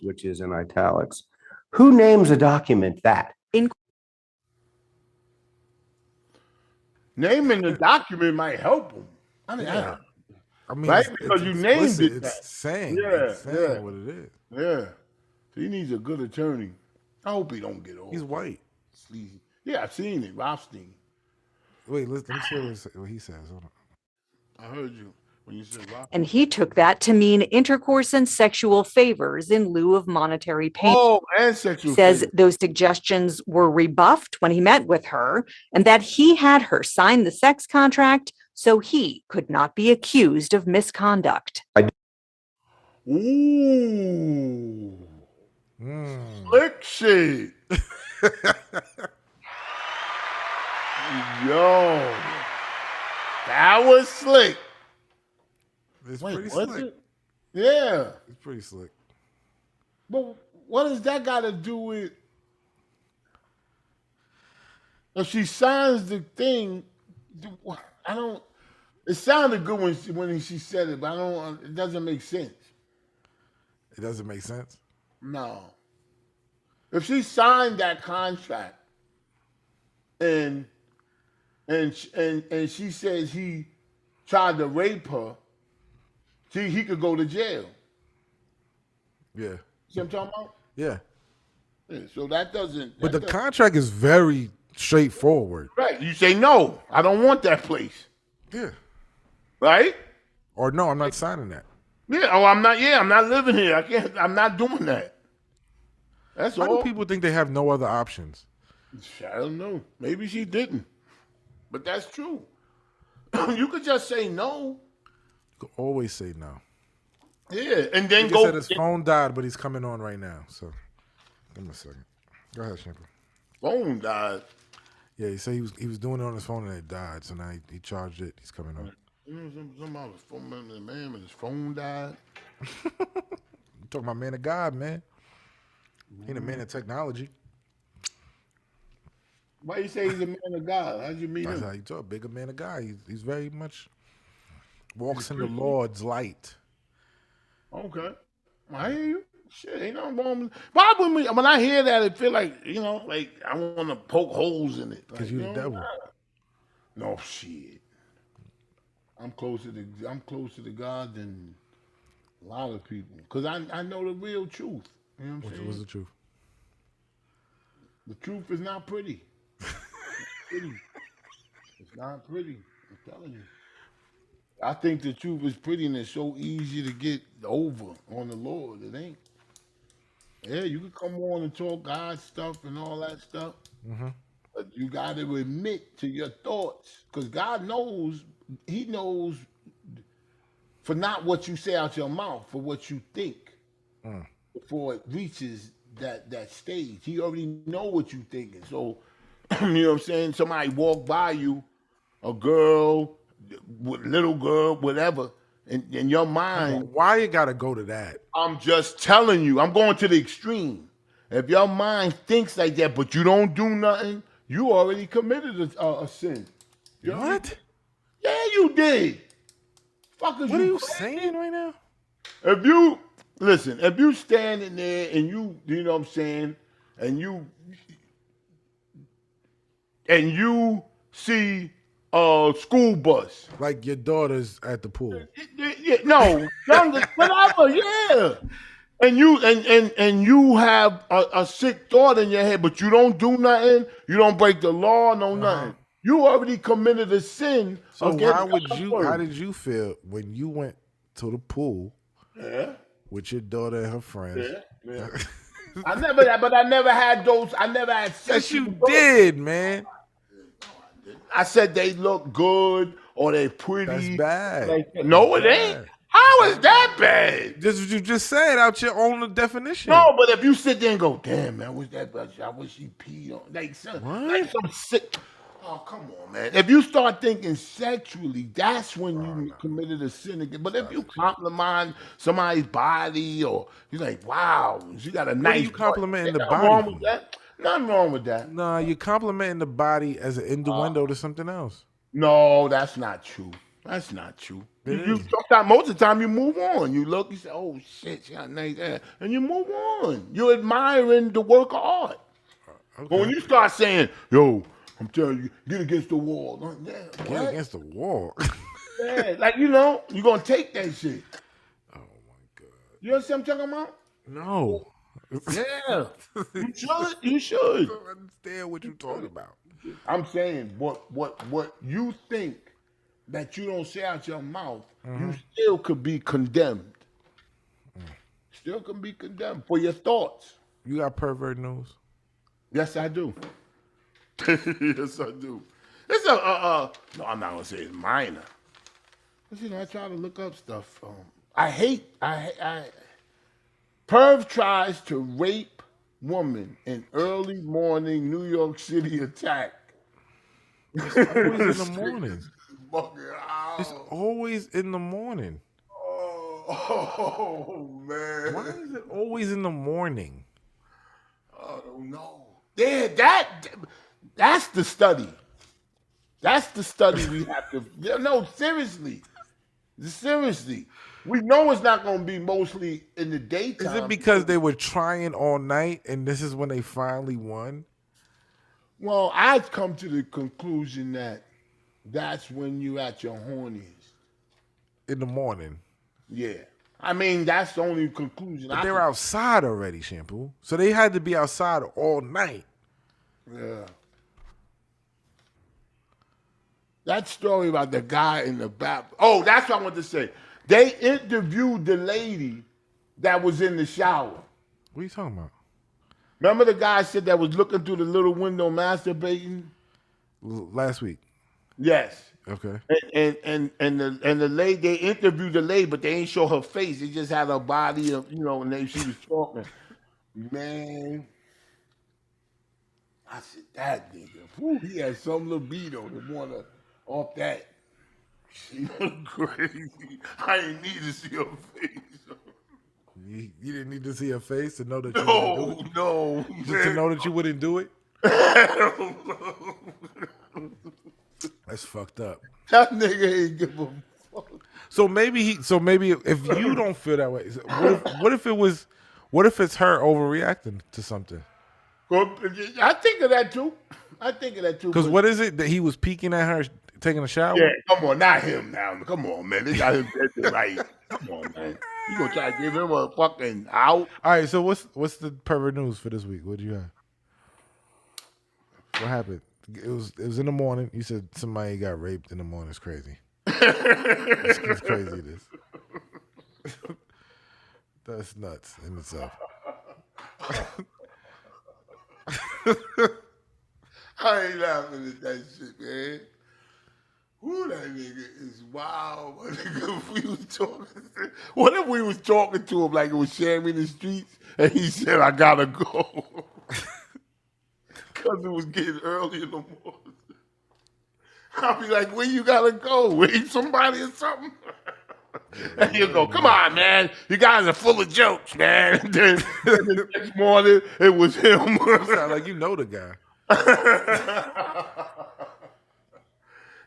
which is in italics. Who names a document that? Naming the document might help him. I mean, I mean, right? it's Because you explicit. named it. It's saying, Yeah, yeah. what it is. Yeah. So he needs a good attorney. I hope he don't get old. He's white. Sleazy. Yeah, I've seen it. Rothstein. Wait, let me see what he says. Hold on. I heard you when you said Rothstein. And he took that to mean intercourse and sexual favors in lieu of monetary payment. Oh, and He sexual says favor. those suggestions were rebuffed when he met with her and that he had her sign the sex contract so he could not be accused of misconduct. Ooh. Slick shit. Yo. That was slick. It's Wait, pretty was slick. it? Yeah. It's pretty slick. But what does that got to do with if she signs the thing? I don't. It sounded good when she said it, but I don't. It doesn't make sense. It doesn't make sense. No. If she signed that contract and she says he tried to rape her, he could go to jail. Yeah. See what I'm talking about? Yeah. Yeah, so that doesn't. But that the doesn't- contract is very straightforward. right. You say no. I don't want that place. Yeah. Right? Or no, I'm not signing that. Yeah. Oh, I'm not. Yeah, I'm not living here. I can't. I'm not doing that. That's Why all. do people think they have no other options? I don't know. Maybe she didn't, but that's true. You could just say no. You can always say no. Yeah, and then He go. said his phone died, but he's coming on right now. So give him a second. Go ahead, Shampoo. Phone died. Yeah, he said he was doing it on his phone and it died. So now he charged it. He's coming on. You know, somebody was phone man, but his phone died. You talking about man of God, man. He ain't a man of technology. Why you say he's a man of God? How'd you meet That's him? how you talk. Bigger man of God. He's very much walks in the Lord's light. Okay, I hear you. Shit, ain't nothing wrong with. Why when I hear that, it feel like like I want to poke holes in it. Because Like, you the devil. No shit. I'm closer to God than a lot of people. Cause I know the real truth. You know what I'm Which saying? was the truth. The truth is not pretty. It's not pretty. I'm telling you. I think the truth is pretty and it's so easy to get over on the Lord. It ain't. Yeah, you can come on and talk God stuff and all that stuff. But you got to admit to your thoughts. Because God knows, He knows for not what you say out your mouth, for what you think before it reaches that stage. He already know what you thinking. So, you know what I'm saying? Somebody walk by you, a girl, little girl, whatever, in your mind. Why you gotta go to that? I'm just telling you. I'm going to the extreme. If your mind thinks like that, but you don't do nothing, you already committed a sin. You know What? Yeah, you did. Fuckers, What are you crazy? saying right now? If you listen, if you standing there and you know what I'm saying, and you see a school bus. Like your daughter's at the pool. Yeah, no, younger, whatever, yeah. And you have a sick thought in your head, but you don't do nothing. You don't break the law, no nothing. You already committed a sin. So against how would God's you? word. How did you feel when you went to the pool with your daughter and her friends? Yeah. I never had those. I never had sex. Yes, you with those. did, man. I said they look good or they pretty. That's bad. Like, no, it ain't. How is that bad? Just what you just said out your own definition. No, but if you sit there and go, damn, man, what's that? I wish she peed on. Like some sick. Oh, come on, man. If you start thinking sexually, that's when you committed a sin again. But if you compliment somebody's body or you're like, wow, she got a nice. you complimenting butt, the ain't nothing wrong body with for? that. Nothing wrong with that. Nah, you're complimenting the body as an innuendo to something else. No, that's not true. That's not true. You sometimes, most of the time, you move on. You look, you say, "Oh shit, she got a nice ass," and you move on. You're admiring the work of art. Okay. But when you start saying, "Yo, I'm telling you, get against the wall," Get against the wall. Yeah, like you're gonna take that shit. Oh my god. You understand what I'm talking about? No. Yeah, you should. You I should. don't understand what you're talking about. I'm saying what you think that you don't say out your mouth, you still could be condemned. Still can be condemned for your thoughts. You got pervert news? Yes, I do. Yes, I do. It's no, I'm not gonna say it's minor. But I try to look up stuff. I Perv tries to rape woman in early morning New York City attack. It's always in the morning. Bugging out. It's always in the morning. Oh, man. Why is it always in the morning? I don't know. That's the study. That's the study we have to. No, seriously. Seriously. We know it's not going to be mostly in the daytime. Is it because they were trying all night and this is when they finally won? Well, I've come to the conclusion that that's when you're at your horniest. In the morning. Yeah. I mean, that's the only conclusion. But they were outside already, Shampoo. So they had to be outside all night. Yeah. That story about the guy in the back. Oh, that's what I want to say. They interviewed the lady that was in the shower. What are you talking about? Remember the guy said that was looking through the little window masturbating? Last week. Yes. Okay. And the lady, they interviewed the lady, but they ain't show her face. They just had her body, and she was talking. Man, I said, that nigga, whew, he had some libido to want to off that. She look crazy. I didn't need to see her face. You didn't need to see her face to know that you wouldn't do it? No. Just to know that you wouldn't do it? That's fucked up. That nigga ain't give a fuck. So maybe if you don't feel that way, what if it's her overreacting to something? Well, I think of that too. Because what is it that he was peeking at her taking a shower? Yeah, come on, not him now. Come on, man. They got him dead right. Come on, man. You gonna try to give him a fucking out? All right, so what's the pervert news for this week? What do you have? What happened? It was in the morning. You said somebody got raped in the morning. It's crazy. It's crazy. It is. That's nuts in itself. I ain't laughing at that shit, man. Who that nigga is wild. What if we was talking to him like it was sharing in the streets and he said, I gotta go. Because it was getting early in the morning. I'll be like, where you gotta go? Wait somebody or something? And he'll go, come on, man. You guys are full of jokes, man. And then the next morning, it was him. Sound like you know the guy.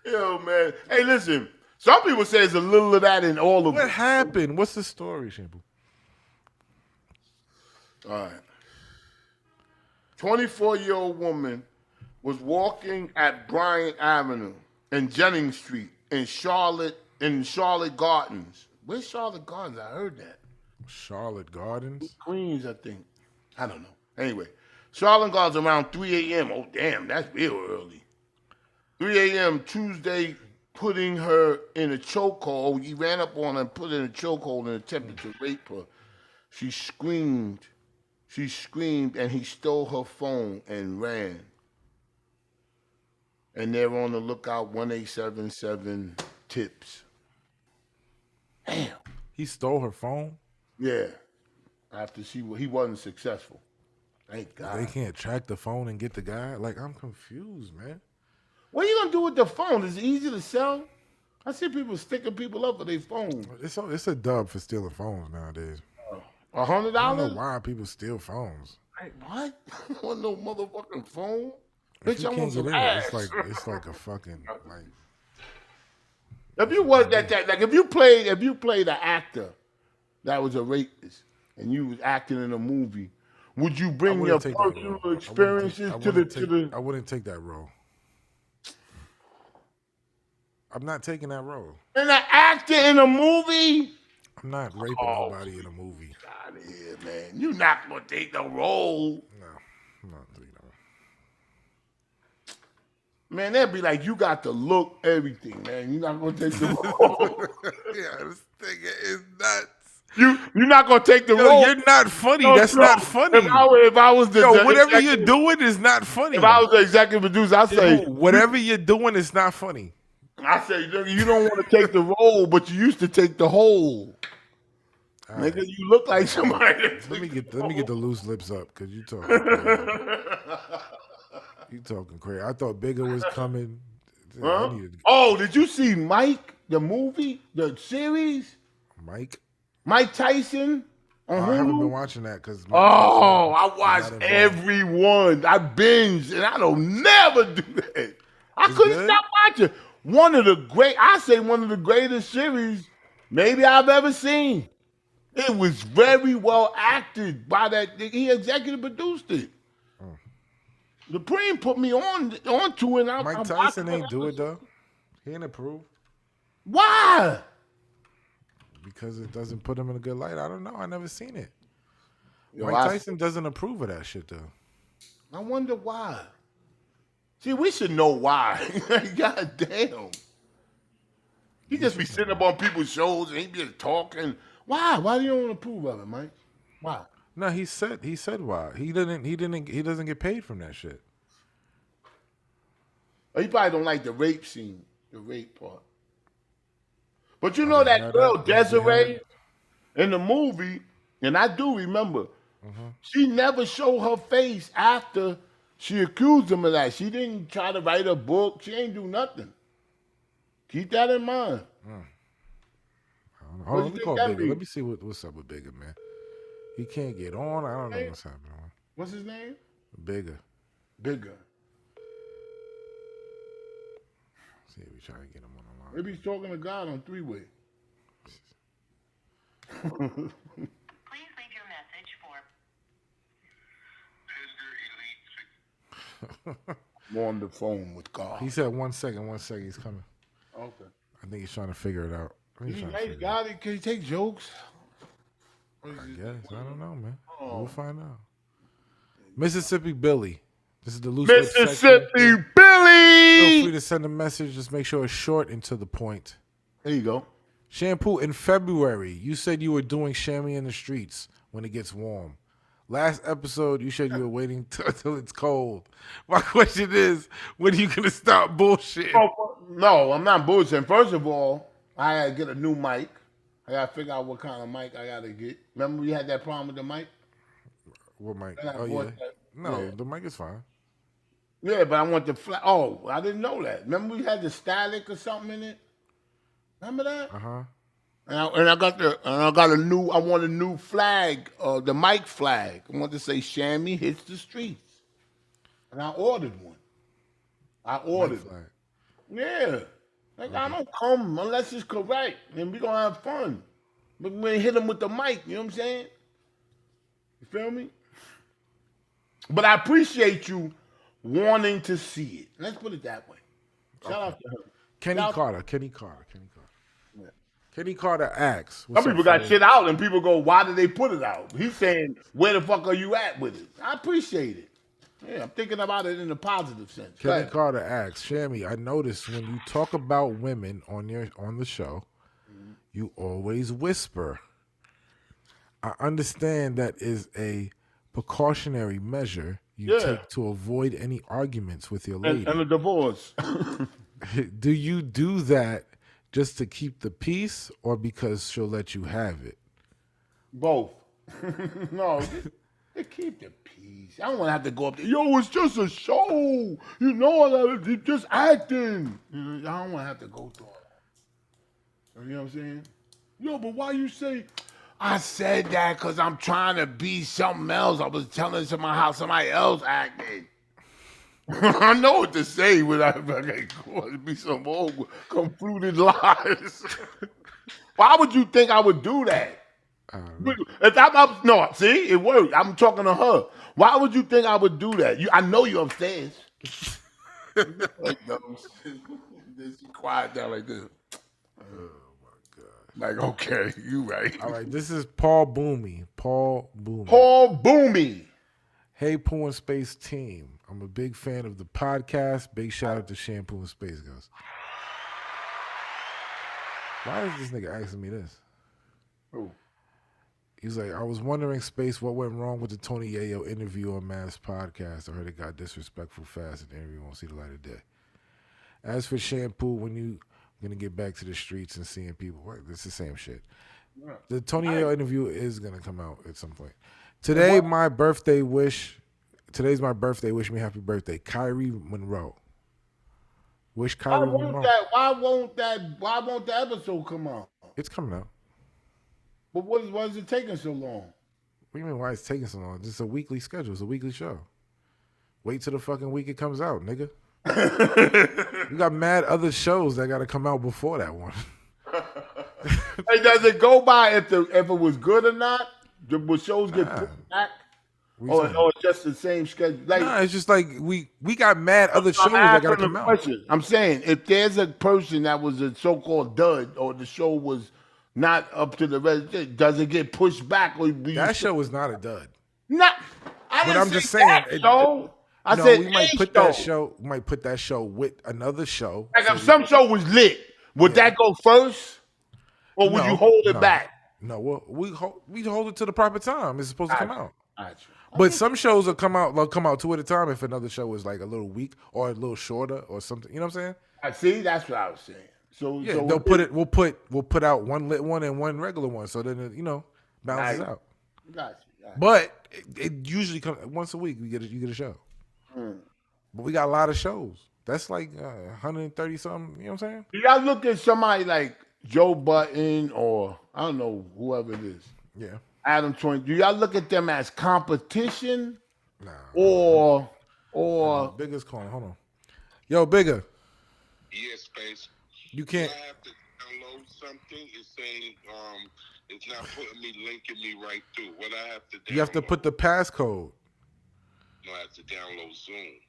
Yo, man. Hey, listen. Some people say there's a little of that in all of What it. happened? What's the story, Shampoo? All right. 24-year-old woman was walking at Bryant Avenue and Jennings Street in Charlotte Gardens. Where's Charlotte Gardens? I heard that. Charlotte Gardens? Queens, I think. I don't know. Anyway, Charlotte Gardens around 3 a.m. Oh, damn, that's real early. 3 a.m. Tuesday, putting her in a chokehold. He ran up on her and put her in a chokehold and attempted to rape her. She screamed, and he stole her phone and ran. And they're on the lookout, 1877 tips. Damn. He stole her phone? Yeah. After he wasn't successful. Thank God. They can't track the phone and get the guy? Like, I'm confused, man. What are you gonna do with the phone? Is it easy to sell? I see people sticking people up with their phone. It's a dub for stealing phones nowadays. $100? I don't know why people steal phones. Like, what? I want no motherfucking phone. If Bitch, you I want can't get some in ass. it, it's like a fucking like. If you was that like if you played an actor that was a rapist and you was acting in a movie, would you I bring your wouldn't take that personal role. experiences I to the? wouldn't take that role. I'm not taking that role. And an actor in a movie? I'm not raping Oh, nobody in a movie. out of here, man. You're not gonna take the role. No, I'm not taking that role. Man, that'd be like you got to look everything, man. You're not gonna take the role. Yeah, this nigga is nuts. You're not gonna take the Yo, role. you're not funny. No, That's no. not funny. If I was the whatever you're executive- doing is not funny. if I was the executive producer, I'd say Whatever you're doing is not funny. I say, nigga, you don't want to take the role, but you used to take the whole. All Nigga, right. you look like somebody. Let me get the loose lips up because you talking crazy. You talking crazy. I thought Bigga was coming. Huh? I needed Oh, did you see Mike, the movie, the series? Mike Tyson on I haven't Hulu? been watching that because. Oh, I watched every one. I binged, and I don't never do that. I It's couldn't good? stop watching. One of the greatest series maybe I've ever seen. It was very well acted by that. He executive produced it. The Preem put me onto it. And Mike Tyson ain't do it though. He ain't approve Why? because it doesn't put him in a good light. I don't know. I never seen it. Yo, Mike Tyson doesn't approve of that shit though. I wonder why. See, we should know why. God damn. He just be sitting up on people's shows and he be talking. Why? Why do you don't approve of it, Mike? Why? No, he said why. He doesn't get paid from that shit. Or he probably don't like the rape scene, the rape part. But you know that girl, Desiree, in the movie, and I do remember, she never showed her face after she accused him of that. She didn't try to write a book. She ain't do nothing. Keep that in mind. Hold on, let me call that Bigga. mean? Let me see what's up with Bigga, man. He can't get on. I don't know what's happening. What's his name? Bigga. Bigga. See if we try to get him on the line. Maybe he's talking to God on three-way. Please leave your message for I'm on the phone with God. He said 1 second. 1 second. He's coming. Okay. I think he's trying to figure it out. He's a nice guy. Can he take jokes? I guess. I don't know, man. We'll find out. Mississippi Billy. This is the loose lip section. Mississippi Billy! Feel free to send a message. Just make sure it's short and to the point. There you go. Shampoo, in February, you said you were doing chamois in the streets when it gets warm. Last episode, you said you were waiting till it's cold. My question is, when are you going to stop bullshit? No, I'm not bullshitting. First of all, I gotta get a new mic. I gotta figure out what kind of mic I gotta get. Remember we had that problem with the mic? What mic? And I Oh, bought yeah. that. No, Yeah. the mic is fine. Yeah, but I want the flat. Oh, I didn't know that. Remember we had the static or something in it? Remember that? Uh-huh. And I got a new. I want a new flag, the mic flag. I want to say "Shammy hits the streets," and I ordered one. I ordered Mic flag. Yeah, like I don't come unless it's correct, and we gonna have fun. But we hit them with the mic. You know what I'm saying? You feel me? But I appreciate you wanting to see it. Let's put it that way. Shout out to her. Kenny Carter. Yeah. Kenny Carter asks. Some people got shit out, and people go, "Why did they put it out?" He's saying, "Where the fuck are you at with it?" I appreciate it. Yeah, I'm thinking about it in a positive sense. Go Kenny ahead. Carter asks, Shammy, I noticed when you talk about women on the show, you always whisper. I understand that is a precautionary measure you take to avoid any arguments with your lady. And a divorce. Do you do that just to keep the peace or because she'll let you have it? Both. No, just keep the peace. I don't want to have to go up there. Yo, it's just a show. You know, it's just acting. I don't want to have to go through all that. You know what I'm saying? Yo, but why you say, I said that because I'm trying to be something else. I was telling somebody how somebody else acted. I know what to say without to be some old convoluted lies. Why would you think I would do that? If I'm up, no, see, it worked. I'm talking to her. Why would you think I would do that? I know you're upstairs. Like, no, she quiet down like this. Oh my god! Like, okay, you right. All right, this is Paul Boomy. Paul Boomy. Paul Boomy. Hey, Pooh and Space team. I'm a big fan of the podcast. Big shout out to Shampoo and Space Ghost. Why is this nigga asking me this? Who? He's like, I was wondering, Space, what went wrong with the Tony Yayo interview on Mass Podcast? I heard it got disrespectful fast and the interview won't see the light of day. As for Shampoo, when you gonna get back to the streets and seeing people, it's the same shit. The Tony Yayo interview is gonna come out at some point. Today's my birthday wish. Wish me happy birthday, Kyrie Monroe. Wish Kyrie Monroe. Why won't the episode come out? It's coming out. But why is it taking so long? What do you mean, why it's taking so long? It's a weekly schedule. It's a weekly show. Wait till the fucking week it comes out, nigga. You got mad other shows that got to come out before that one. Hey, does it go by if it was good or not? Will shows get put back? Or it's just the same schedule? Like, nah, it's just like we got mad other shows that got to come out. I'm saying, if there's a person that was a so-called dud or the show was not up to the rest, does it get pushed back? Or that show is not a dud. Not. But I'm just saying. I said we might put that show. We might put that show with another show. Like if some show was lit, would that go first, or would you hold it back? No, we hold it to the proper time. It's supposed to come out. Gotcha. But some shows will come out. They'll come out two at a time. If another show is like a little weak or a little shorter or something, you know what I'm saying? I see. That's what I was saying. So yeah, they'll put it. We'll put out one lit one and one regular one, so then it, balances out. Gotcha. But it usually comes once a week. You get a show. But we got a lot of shows. That's like 130 something. You know what I'm saying? Do y'all look at somebody like Joe Button or I don't know whoever it is? Yeah. Adam 20. Do y'all look at them as competition? Nah. Or Bigga's calling. Hold on. Yo, Bigga. Yes, Space. You can't. I have to download something. It's saying it's not putting me, linking me right through. What I have to download? You have to put the passcode. No, I have to download Zoom.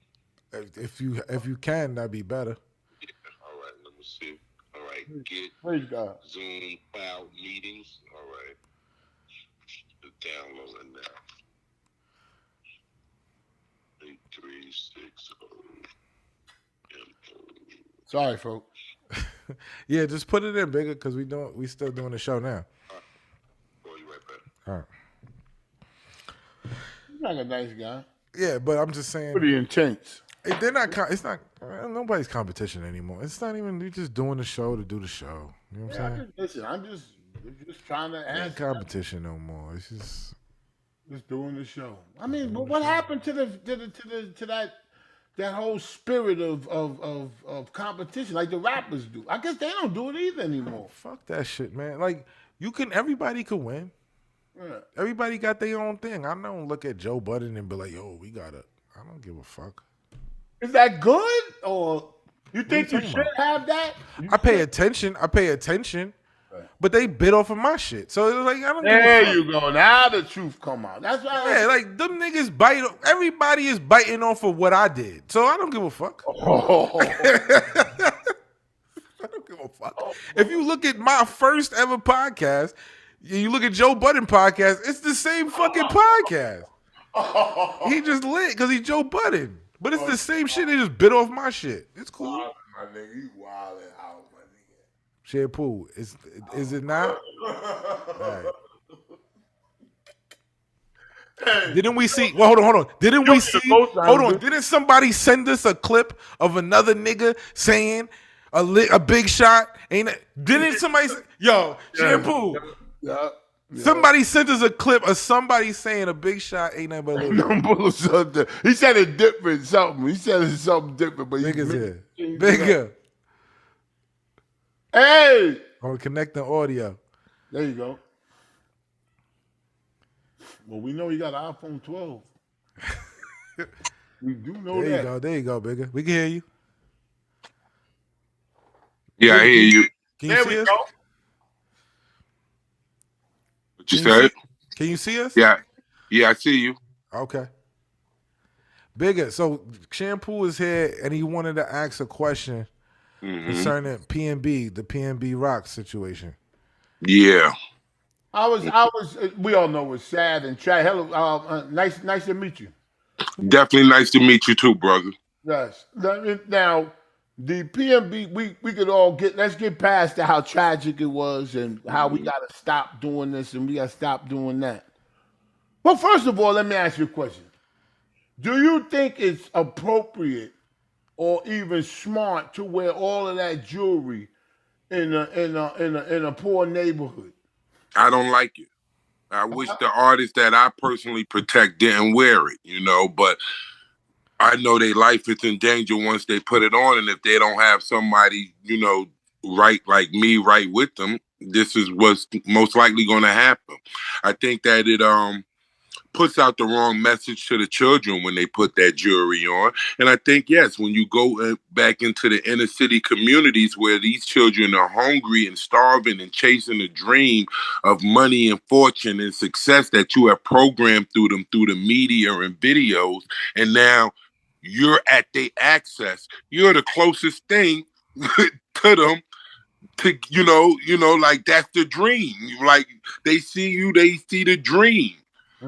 If you can, that'd be better. Yeah. All right. Let me see. All right. Get Zoom file meetings. All right. Downloading now. 8360. Sorry, folks. Yeah, just put it in, Bigger, because we still doing the show now. Call you right back. All right. He's like a nice guy. Yeah, but I'm just saying. Pretty intense. They're not. It's not. Nobody's competition anymore. It's not even. You're just doing the show to do the show. You know what I'm saying? Listen, I'm just trying to ask. Ain't competition no more. It's just doing the show. I mean, but what happened to that whole spirit of competition like the rappers do? I guess they don't do it either anymore. Fuck that shit, man. Like everybody could win. Yeah. Everybody got their own thing. I don't look at Joe Budden and be like, yo, I don't give a fuck. Is that good? Or you think you should have that? I pay attention. Right. But they bit off of my shit. So it was like, I don't there give a fuck. You go. Now the truth come out. That's why. Yeah, like them niggas bite. Everybody is biting off of what I did. So I don't give a fuck. Oh. I don't give a fuck. If you look at my first ever podcast, you look at Joe Budden podcast, it's the same fucking podcast. He just lit because he's Joe Budden. But it's the same shit. They just bit off my shit. It's cool. My nigga, you wildin' out, my nigga. Shampoo, is it not? Right. Didn't we see? Well, hold on. Didn't we see? Hold on. Didn't somebody send us a clip of another nigga saying a big shot? Didn't somebody say, yo, Shampoo? Yeah. Somebody sent us a clip of somebody saying a big shot ain't nothing but a little something. He said it different something. He said it's something different, but Bigga's here. Bigga. Hey! I'm connecting audio. There you go. Well, we know he got an iPhone 12. We do know There that. you go. There you go, Bigga. We can hear you. Yeah, I hear you. Can you There see we us? go. What you Can you said? Can you see us? Yeah. Yeah, I see you. Okay. Bigga, so Shampoo is here and he wanted to ask a question concerning PNB, the PNB Rock situation. Yeah. We all know it's sad and tragic. Hello, nice to meet you. Definitely nice to meet you too, brother. Yes. Now, the PNB, we could all let's get past how tragic it was and how we got to stop doing this and we got to stop doing that. Well, first of all, let me ask you a question. Do you think it's appropriate or even smart to wear all of that jewelry in a poor neighborhood? I don't like it. I wish the artists that I personally protect didn't wear it, but I know their life is in danger once they put it on. And if they don't have somebody, right like me, right with them, this is what's most likely going to happen. I think that it puts out the wrong message to the children when they put that jewelry on. And I think, yes, when you go back into the inner city communities where these children are hungry and starving and chasing a dream of money and fortune and success that you have programmed through them through the media and videos, and now you're at their access, you're the closest thing to them to like that's the dream. Like they see you, they see the dream.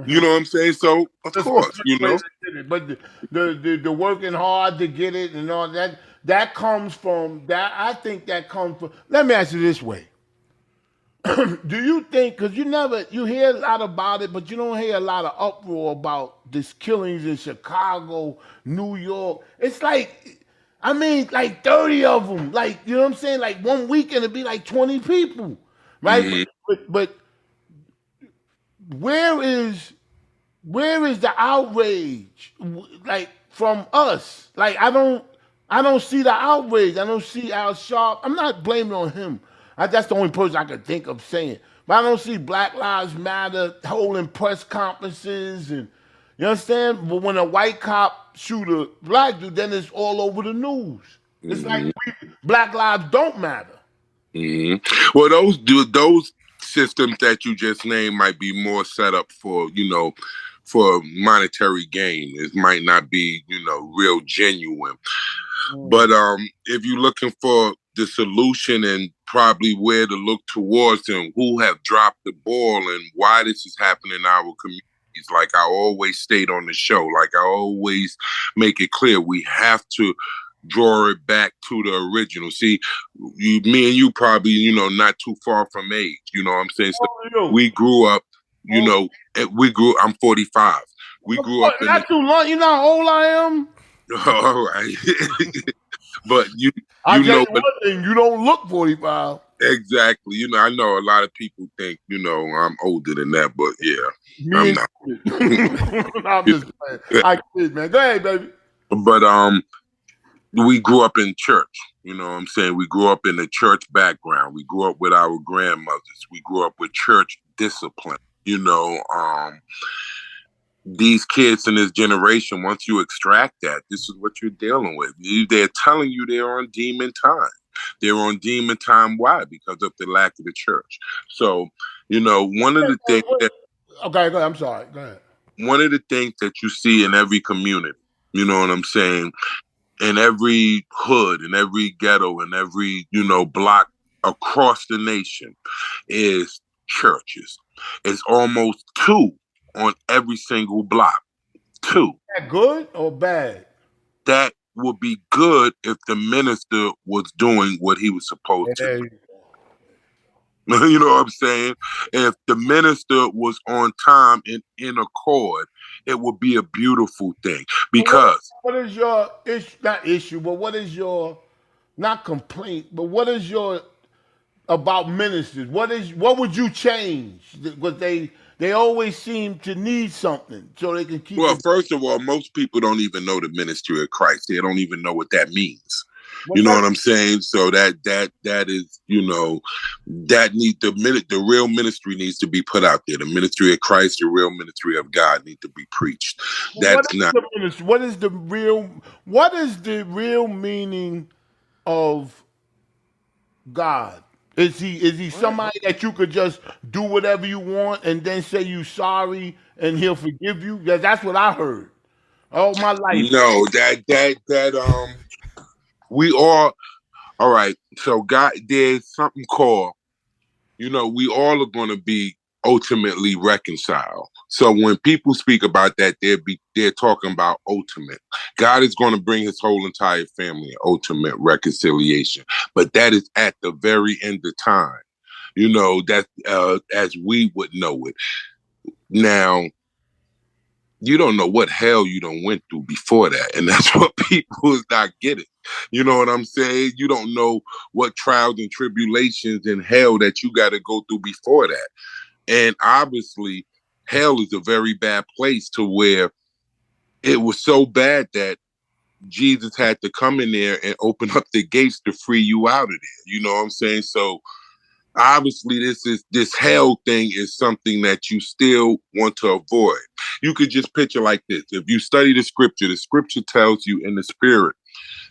You know what I'm saying? So of course, But the working hard to get it and all that comes from that. I think that comes from. Let me ask you this way: do you think? Because you hear a lot about it, but you don't hear a lot of uproar about these killings in Chicago, New York. It's like, I mean, like 30 of them. Like, you know what I'm saying? Like one weekend it'd be like 20 people, right? Mm-hmm. But where is the outrage? Like from us? Like I don't see the outrage. I don't see Al Sharp. I'm not blaming on him. That's the only person I could think of saying. But I don't see Black Lives Matter holding press conferences and you understand. But when a white cop shoot a black dude, then it's all over the news. It's like Black lives don't matter. Well, those systems that you just named might be more set up for for monetary gain. It might not be real genuine. But if you're looking for the solution and probably where to look towards and who have dropped the ball and why this is happening in our communities, like I always state on the show, like I always make it clear, we have to draw it back to the original. See, me and you probably, not too far from age. You know what I'm saying? So we grew up, I'm 45. We grew up in not too long. You know how old I am? All right. But you tell know, you one thing, you don't look 45. Exactly. I know a lot of people think, I'm older than that, but yeah, I'm not. I'm just playing. I kid, man. Go ahead, baby. But we grew up in church. You know what I'm saying? We grew up in a church background. We grew up with our grandmothers. We grew up with church discipline. These kids in this generation, once you extract that, this is what you're dealing with. They're telling you they're on demon time. They're on demon time. Why? Because of the lack of the church. So, one of the things that... Okay, go ahead. I'm sorry. Go ahead. One of the things that you see in every community, you know what I'm saying, in every hood, in every ghetto, in every, block across the nation is churches. It's almost 2 on every single block. 2. Is that good or bad? That would be good if the minister was doing what he was supposed to do. You know what I'm saying? If the minister was on time and in accord, it would be a beautiful thing. Because what is your issue, but what is your not complaint, but what is your about ministers? What would you change? Because they always seem to need something so they can keep. Well, first of all, most people don't even know the ministry of Christ. They don't even know what that means. You know what I'm saying? So that is, the real ministry needs to be put out there. The ministry of Christ, the real ministry of God need to be preached. That's not What is the real meaning of God? Is he somebody that you could just do whatever you want and then say you sorry and he'll forgive you? That's what I heard all my life. no we all right. So God, there's something called, we all are going to be ultimately reconciled. So when people speak about that, they're talking about ultimate. God is going to bring his whole entire family ultimate reconciliation, but that is at the very end of time. That as we would know it. Now, you don't know what hell you done went through before that, and that's what people is not getting. You know what I'm saying? You don't know what trials and tribulations and hell that you got to go through before that. And obviously, hell is a very bad place to where it was so bad that Jesus had to come in there and open up the gates to free you out of there. You know what I'm saying? So obviously, this hell thing is something that you still want to avoid. You could just picture like this. If you study the scripture tells you in the spirit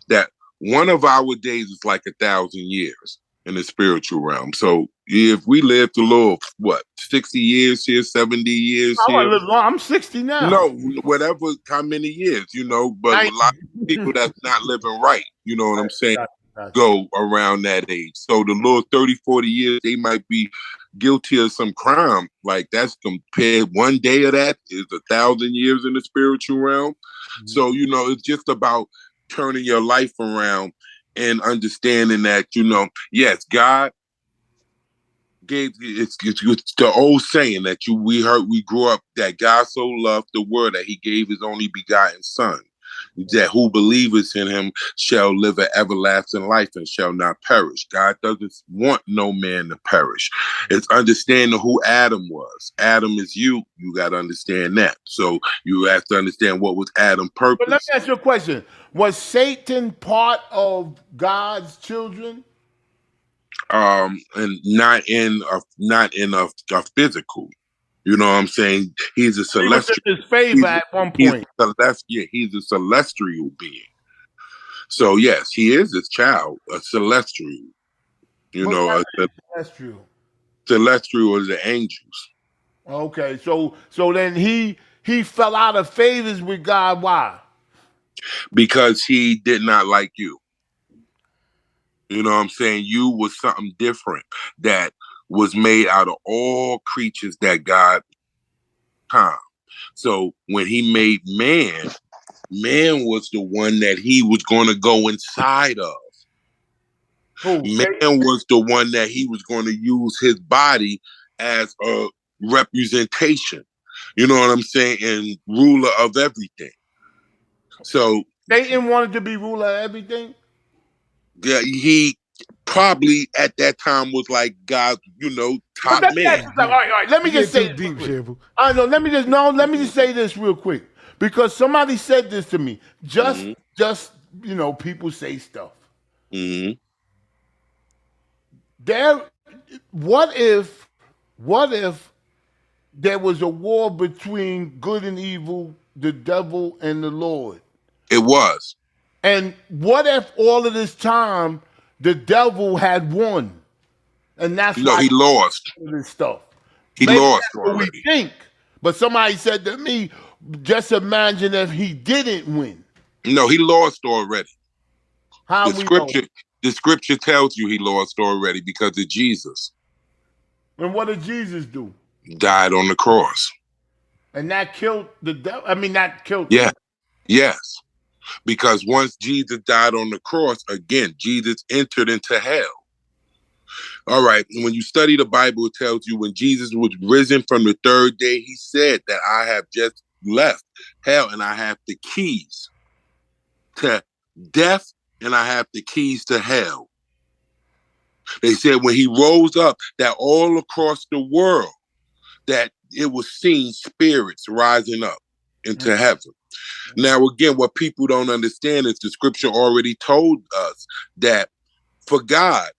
that one of our days is like 1,000 years in the spiritual realm. So if we lived a little, 60 years here, 70 years I here. want to live long. I'm 60 now. No, whatever, how many years, but a lot of people that's not living right, you know what I'm saying, go around that age. So the little 30, 40 years, they might be guilty of some crime. Like that's compared, one day of that is 1,000 years in the spiritual realm. Mm-hmm. So, it's just about turning your life around and understanding that, yes, God gave it's the old saying that we grew up that God so loved the world that he gave his only begotten son, that who believeth in him shall live an everlasting life and shall not perish. God doesn't want no man to perish. It's understanding who Adam was. Adam is you. You got to understand that. So you have to understand what was Adam's purpose. But let me ask you a question. Was Satan part of God's children? And not in a physical. You know what I'm saying? He's a celestial. He was in his favor at one point. He's a celestial being. So yes, he is his child, a celestial. Celestial. Celestial is the angels. Okay, so then he fell out of favors with God. Why? Because he did not like you. You know what I'm saying? You was something different that was made out of all creatures that God time. So when he made man was the one that he was going to go inside of. Man was the one that he was going to use his body as a representation. You know what I'm saying? And ruler of everything. So Satan wanted to be ruler of everything? Yeah, he probably at that time was like God, top man. All right. Let me just say deep, Shampoo. I know. Let me just say this real quick, because somebody said this to me. Just people say stuff. Mm-hmm. What if there was a war between good and evil, the devil and the Lord? It was. And what if all of this time the devil had won, and that's why he lost this stuff? He Maybe lost that's already. what we think, but somebody said to me, "Just imagine if he didn't win." No, he lost already. How the scripture tells you he lost already because of Jesus. And what did Jesus do? Died on the cross, and that killed the devil. I mean, that killed. Yeah, yes. Because once Jesus died on the cross, again, Jesus entered into hell. All right. When you study the Bible, it tells you when Jesus was risen from the third day, he said that I have just left hell and I have the keys to death and I have the keys to hell. They said when he rose up, that all across the world, that it was seen spirits rising up into heaven. Now, again, what people don't understand is the scripture already told us that for God,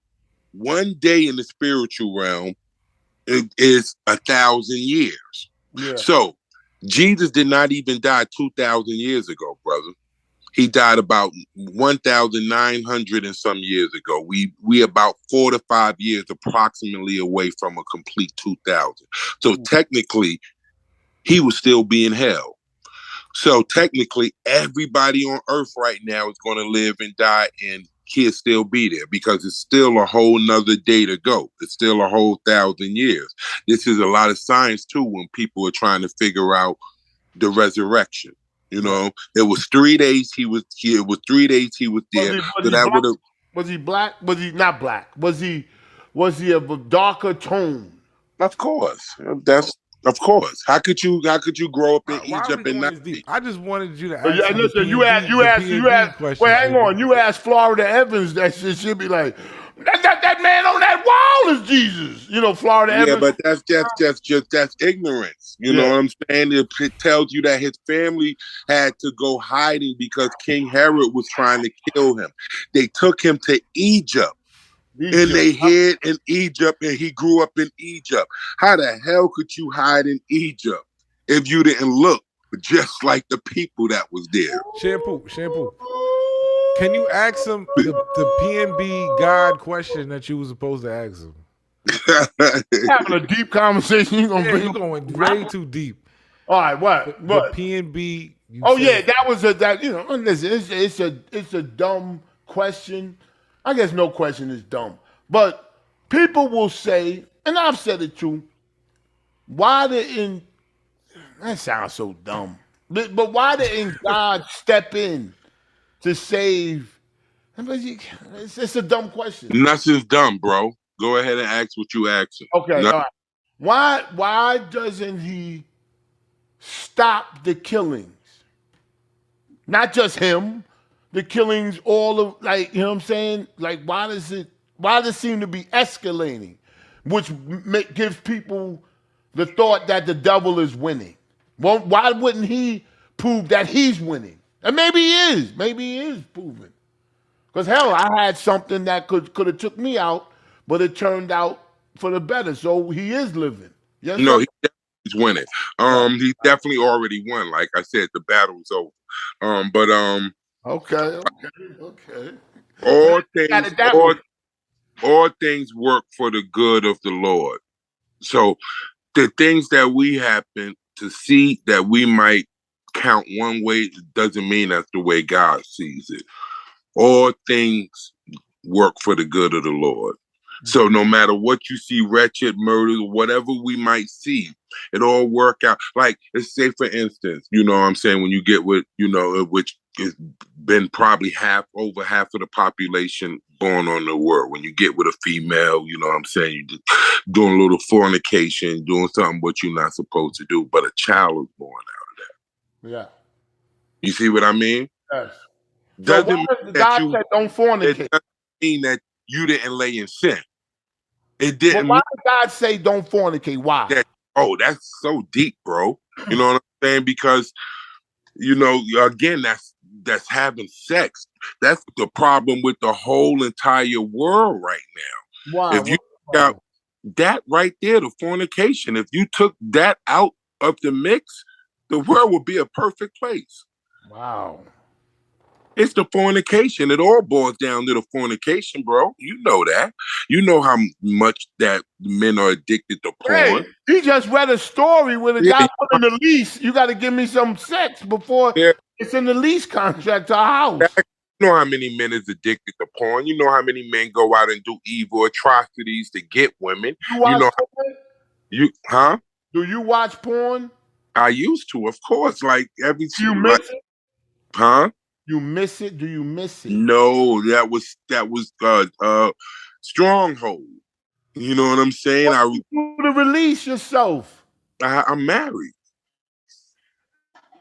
one day in the spiritual realm is 1,000 years. Yeah. So Jesus did not even die 2,000 years ago, brother. He died about 1,900 and some years ago. We about 4 to 5 years approximately away from a complete 2,000. So technically, he would still be in hell. So technically, everybody on earth right now is going to live and die, and he'll still be there because it's still a whole nother day to go. It's still a whole 1,000 years. This is a lot of science too when people are trying to figure out the resurrection. You know, it was 3 days he was here. It was 3 days he was there. Was he black? Was he not black? Was he of a darker tone? Of course. Of course. How could you grow up in Egypt and not? I just wanted you to But ask. listen, you asked. Wait, hang on. You asked Florida Evans. That shit should be like that man on that wall is Jesus. You know, Florida Evans. Yeah, but that's ignorance. You know what I'm saying? It tells you that his family had to go hiding because King Herod was trying to kill him. They took him to Egypt. And they hid in Egypt, and he grew up in Egypt. How the hell could you hide in Egypt if you didn't look just like the people that was there? Shampoo. Can you ask him the PNB God question that you was supposed to ask him? Having a deep conversation. You going way too deep. All right, what? The PNB. That was it's a dumb question. I guess no question is dumb. But people will say, and I've said it too, that sounds so dumb. But why didn't God step in to save? It's a dumb question. Nothing's dumb, bro. Go ahead and ask what you asking. Okay, all right. Why doesn't he stop the killings? Not just him. The killings, all of, like, you know what I'm saying? Like, why does it seem to be escalating? Which gives people the thought that the devil is winning. Well, why wouldn't he prove that he's winning? And maybe he is. Maybe he is proving. Because, hell, I had something that could have took me out, but it turned out for the better. So he is living. Yes, no, he's winning. He definitely already won. Like I said, the battle's over. Okay. All things work for the good of the Lord. So the things that we happen to see that we might count one way doesn't mean that's the way God sees it. All things work for the good of the Lord. So no matter what you see, wretched, murder, whatever we might see, it all work out. Like, let's say, for instance, you know what I'm saying, when you get with, which has been probably over half of the population born on the world. When you get with a female, you know what I'm saying, you just doing a little fornication, doing something what you're not supposed to do, but a child is born out of that. Yeah. You see what I mean? Yes. Doesn't mean God said don't fornicate. It doesn't mean that you didn't lay in sin. It didn't. Well, why did God say don't fornicate? Why? That's so deep, bro. You know what I'm saying? Because, again, that's having sex. That's the problem with the whole entire world right now. Wow. If you got that right there, the fornication, if you took that out of the mix, the world would be a perfect place. Wow. It's the fornication. It all boils down to the fornication, bro. You know that. You know how much that men are addicted to porn. Hey, he just read a story where the guy put in the lease. You got to give me some sex before it's in the lease contract to our house. You know how many men is addicted to porn. You know how many men go out and do evil atrocities to get women. You watch porn? Do you watch porn? I used to, of course. Like every. You miss it? Huh? You miss it? Do you miss it? No, that was Stronghold. You know what I'm saying? What you do to release yourself? I'm married.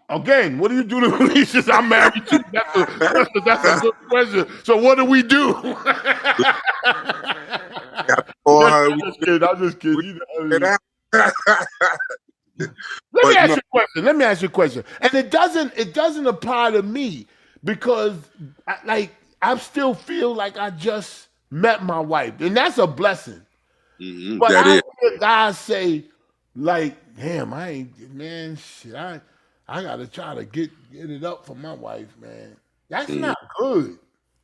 Again, what do you do to release yourself? I'm married too. That's a good question. So what do we do? I'm just kidding. Let me But ask no, you a question. Let me ask you a question. And it doesn't apply to me because I still feel like I just met my wife, and that's a blessing. But that I is. hear guys say, like, damn, I ain't, man, shit, I gotta try to get it up for my wife, man. That's Mhm. not good,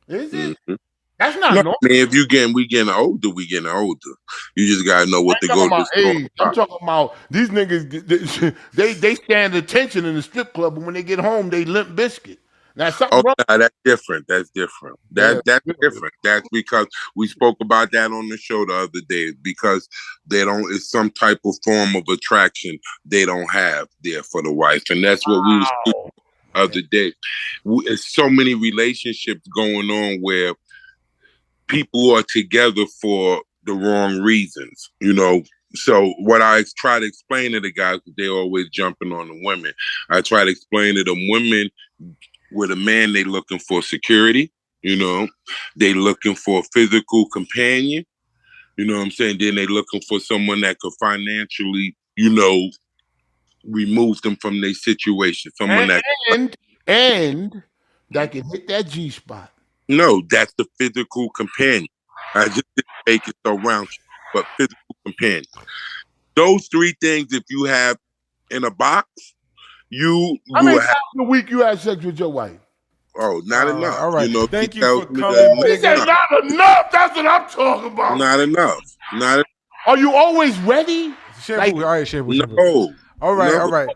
is it? Mhm. That's not No, normal. man, if we getting older, we getting older. You just gotta know what to I'm talking go to the about store. age. I'm talking about these niggas. They stand attention in the strip club, but when they get home, they limp biscuit. Now something Oh, wrong. no, that's different. That's different. Yeah, That's different. That's because we spoke about that on the show the other day. Because they don't. It's some type of form of attraction they don't have there for the wife, and that's what we was speaking the other day. It's so many relationships going on where people are together for the wrong reasons. So what I try to explain to the guys, they're always jumping on the women. I try to explain to them women with a man, they looking for security, they looking for a physical companion, you know what I'm saying? Then they looking for someone that could financially, remove them from their situation. Someone that and that can hit that G spot. no, that's the physical companion. I just didn't make it so round, but physical companion. Those three things, if you have in a box, you How will many have. times a week you have sex with your wife? Oh, not enough. All right. He Thank you tells for me coming, that He said Bigga. not enough. That's what I'm talking about. not enough. Not Are you always ready? Shampoo. All right, shampoo. no. All right. No. All right.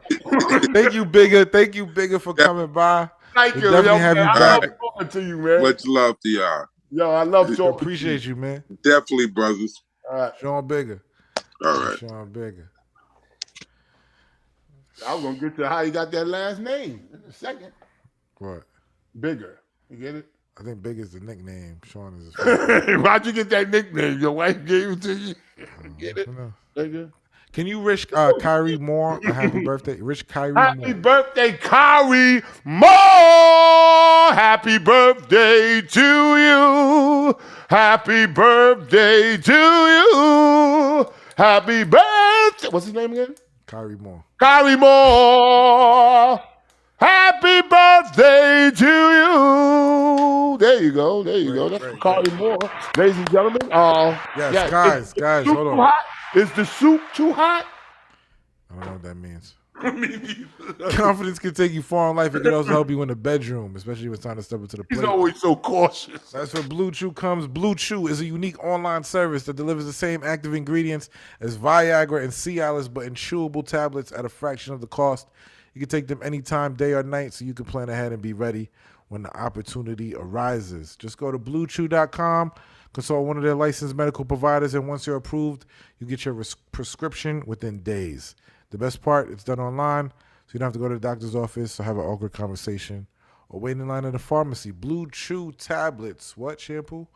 Thank you, Bigga. Thank you, Bigga, for coming by. Thank We'll you, definitely yo, have man. you I back. love talking to you, man. Much love to y'all. Yo, I love talking Appreciate to you. you, man. Definitely, brothers. All right. Sean Bigga. All right. Sean Bigga. I was gonna get to how you got that last name in a second. What? Bigger. You get it? I think Big is the nickname. Sean is his first name. Why'd you get that nickname? Your wife gave it to you. Get it? Who knows? Bigger. Can you wish Kyrie Moore a happy birthday? Rich Kyrie Happy Moore. birthday, Kyrie Moore! Happy birthday to you. Happy birthday to you. Happy birthday. What's his name again? Kyrie Moore. Kyrie Moore. Happy birthday to you. There you go. There you go. That's Great, Kyrie Moore. Ladies and gentlemen. Yes, guys, Soup hold too on. hot? Is the soup too hot? I don't know what that means. Confidence can take you far in life. It can also help you in the bedroom, especially when it's time to step into the plate. He's always so cautious. That's where Blue Chew comes. Blue Chew is a unique online service that delivers the same active ingredients as Viagra and Cialis, but in chewable tablets at a fraction of the cost. You can take them anytime, day or night, so you can plan ahead and be ready when the opportunity arises. Just go to BlueChew.com, consult one of their licensed medical providers, and once you're approved, you get your prescription within days. The best part, it's done online, so you don't have to go to the doctor's office or have an awkward conversation or wait in line at a pharmacy. Blue Chew tablets. What, shampoo?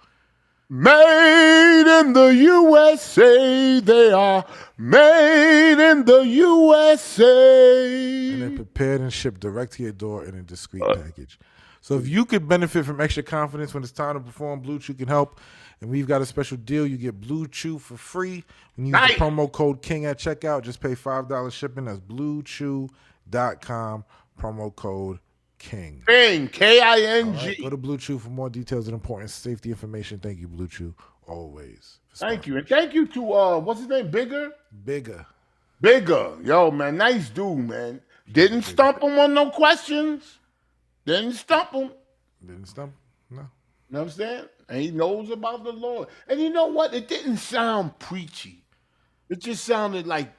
Made in the USA. They are made in the USA. And then prepared and shipped direct to your door in a discreet package. So if you could benefit from extra confidence when it's time to perform, Blue Chew can help. And we've got a special deal. You get Blue Chew for free when you use the promo code KING at checkout. Just pay $5 shipping. That's BlueChew.com, promo code KING. King, K-I-N-G. Right, go to Blue Chew for more details and important safety information. Thank you, Blue Chew, always. Thank you. And thank you to, what's his name, Bigger? Bigga. Bigger. Yo, man, nice dude, man. Didn't stump him on no questions. Didn't stump him. Didn't stump? No. You know what I'm saying? And he knows about the Lord. And you know what? It didn't sound preachy. It just sounded like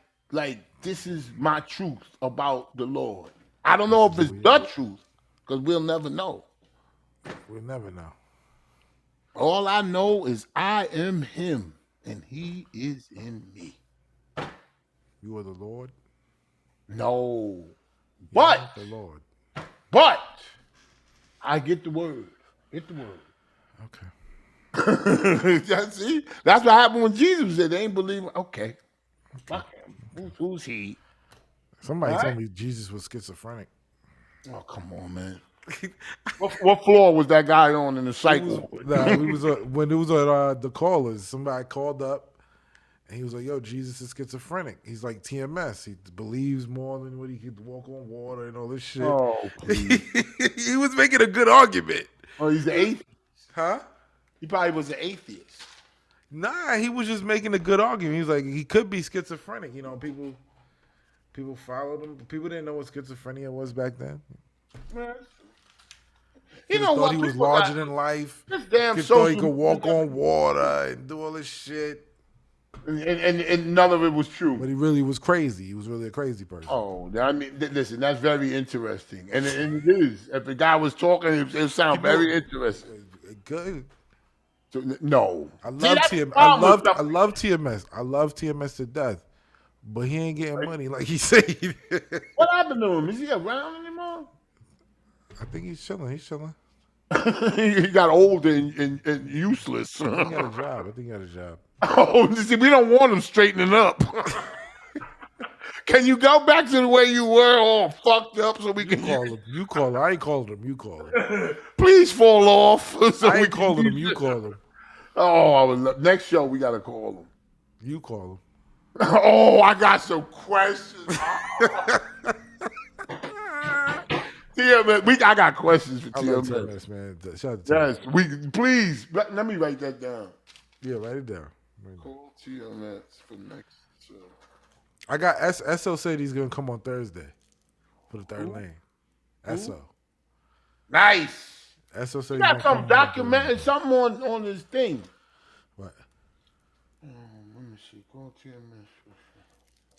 this is my truth about the Lord. I don't know if it's the truth, because we'll never know. We'll never know. All I know is I am him, and he is in me. You are the Lord? No. You But, are the Lord. but, I get the word. Get the word. Okay. See? That's what happened when Jesus said they ain't believing. Okay. Fuck him. Who's he? Somebody told me Jesus was schizophrenic. Oh, come on, man. what floor was that guy on in the cycle? When it was on the callers, somebody called up And he was like, yo, Jesus is schizophrenic. He's like TMS. He believes more than what he could walk on water and all this shit. Oh, please. He was making a good argument. Oh, he's an atheist. Huh? He probably was an atheist. Nah, he was just making a good argument. He was like, he could be schizophrenic. You know, people followed him. People didn't know what schizophrenia was back then. You know thought what? he was People larger got than life. this damn He thought he social could walk media. on water and do all this shit. And none of it was true. But he really was crazy. He was really a crazy person. Oh, I mean, listen, that's very interesting, and it is. If the guy was talking, it sound very interesting. Good. So, no, I love that's the TMS. problem with I love TMS. I love TMS to death. But he ain't getting money like he said. What happened to him? Is he around anymore? I think he's chilling. He's chilling. He got old and useless. I think he got a job. I think he got a job. Oh, see, we don't want him straightening up. Can you go back to the way you were, all fucked up, so we can Call him. You call him. I ain't called him. You call him. please fall off? So I we ain't can calling him. use You it. call him. Oh, I would love, next show we gotta call him. You call him. Oh, I got some questions. TMS, I got questions for I love TMS. TMS, man. Shout out to TMS. Yes, please let me write that down. Yeah, write it down. Call TMS for next show. I got SO said he's gonna come on Thursday for the third lane. SO. Nice. SO said You he's got gonna some come on document, something on this thing. What? Let me see. Call TMS.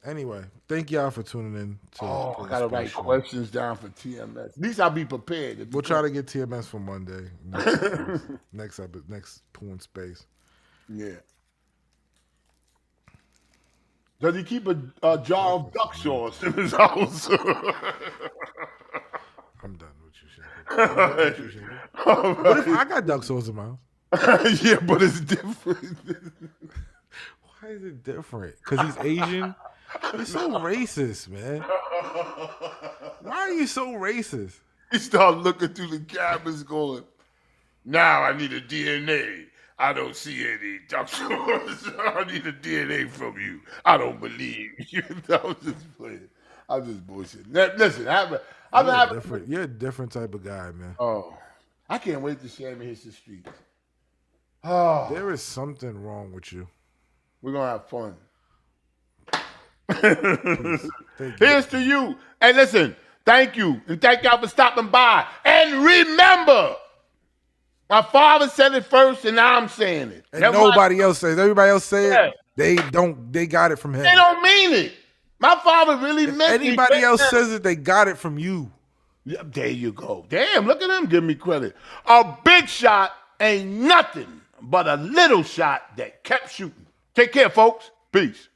Anyway, thank y'all for tuning in. To I gotta write Show. questions down for TMS. At least I'll be prepared. We'll try to get TMS for Monday. Next Poon Space. Yeah. Does he keep a jar of duck sauce in his house? I'm done with you, Shaker. What if I got duck sauce in my house? Yeah, but it's different. Why is it different? Because he's Asian? You're so racist, man. Why are you so racist? He started looking through the cameras going, now I need a DNA. I don't see any duck sauce. I need a DNA from you. I don't believe you. I was just playing. I'm just bullshitting. Listen, You're a different type of guy, man. Oh, I can't wait to share me hits the streets. Oh, There is something wrong with you. we're gonna have fun. Thank you. Here's to you. Hey, listen, thank you. And thank y'all for stopping by. And remember, my father said it first, and now I'm saying it. And nobody else says. Everybody else say Yeah. it. They got it from him. They don't mean it. My father really If meant anybody it. else says it, they got it from you. Yeah, there you go. Damn, look at him give me credit. A big shot ain't nothing but a little shot that kept shooting. Take care, folks. Peace.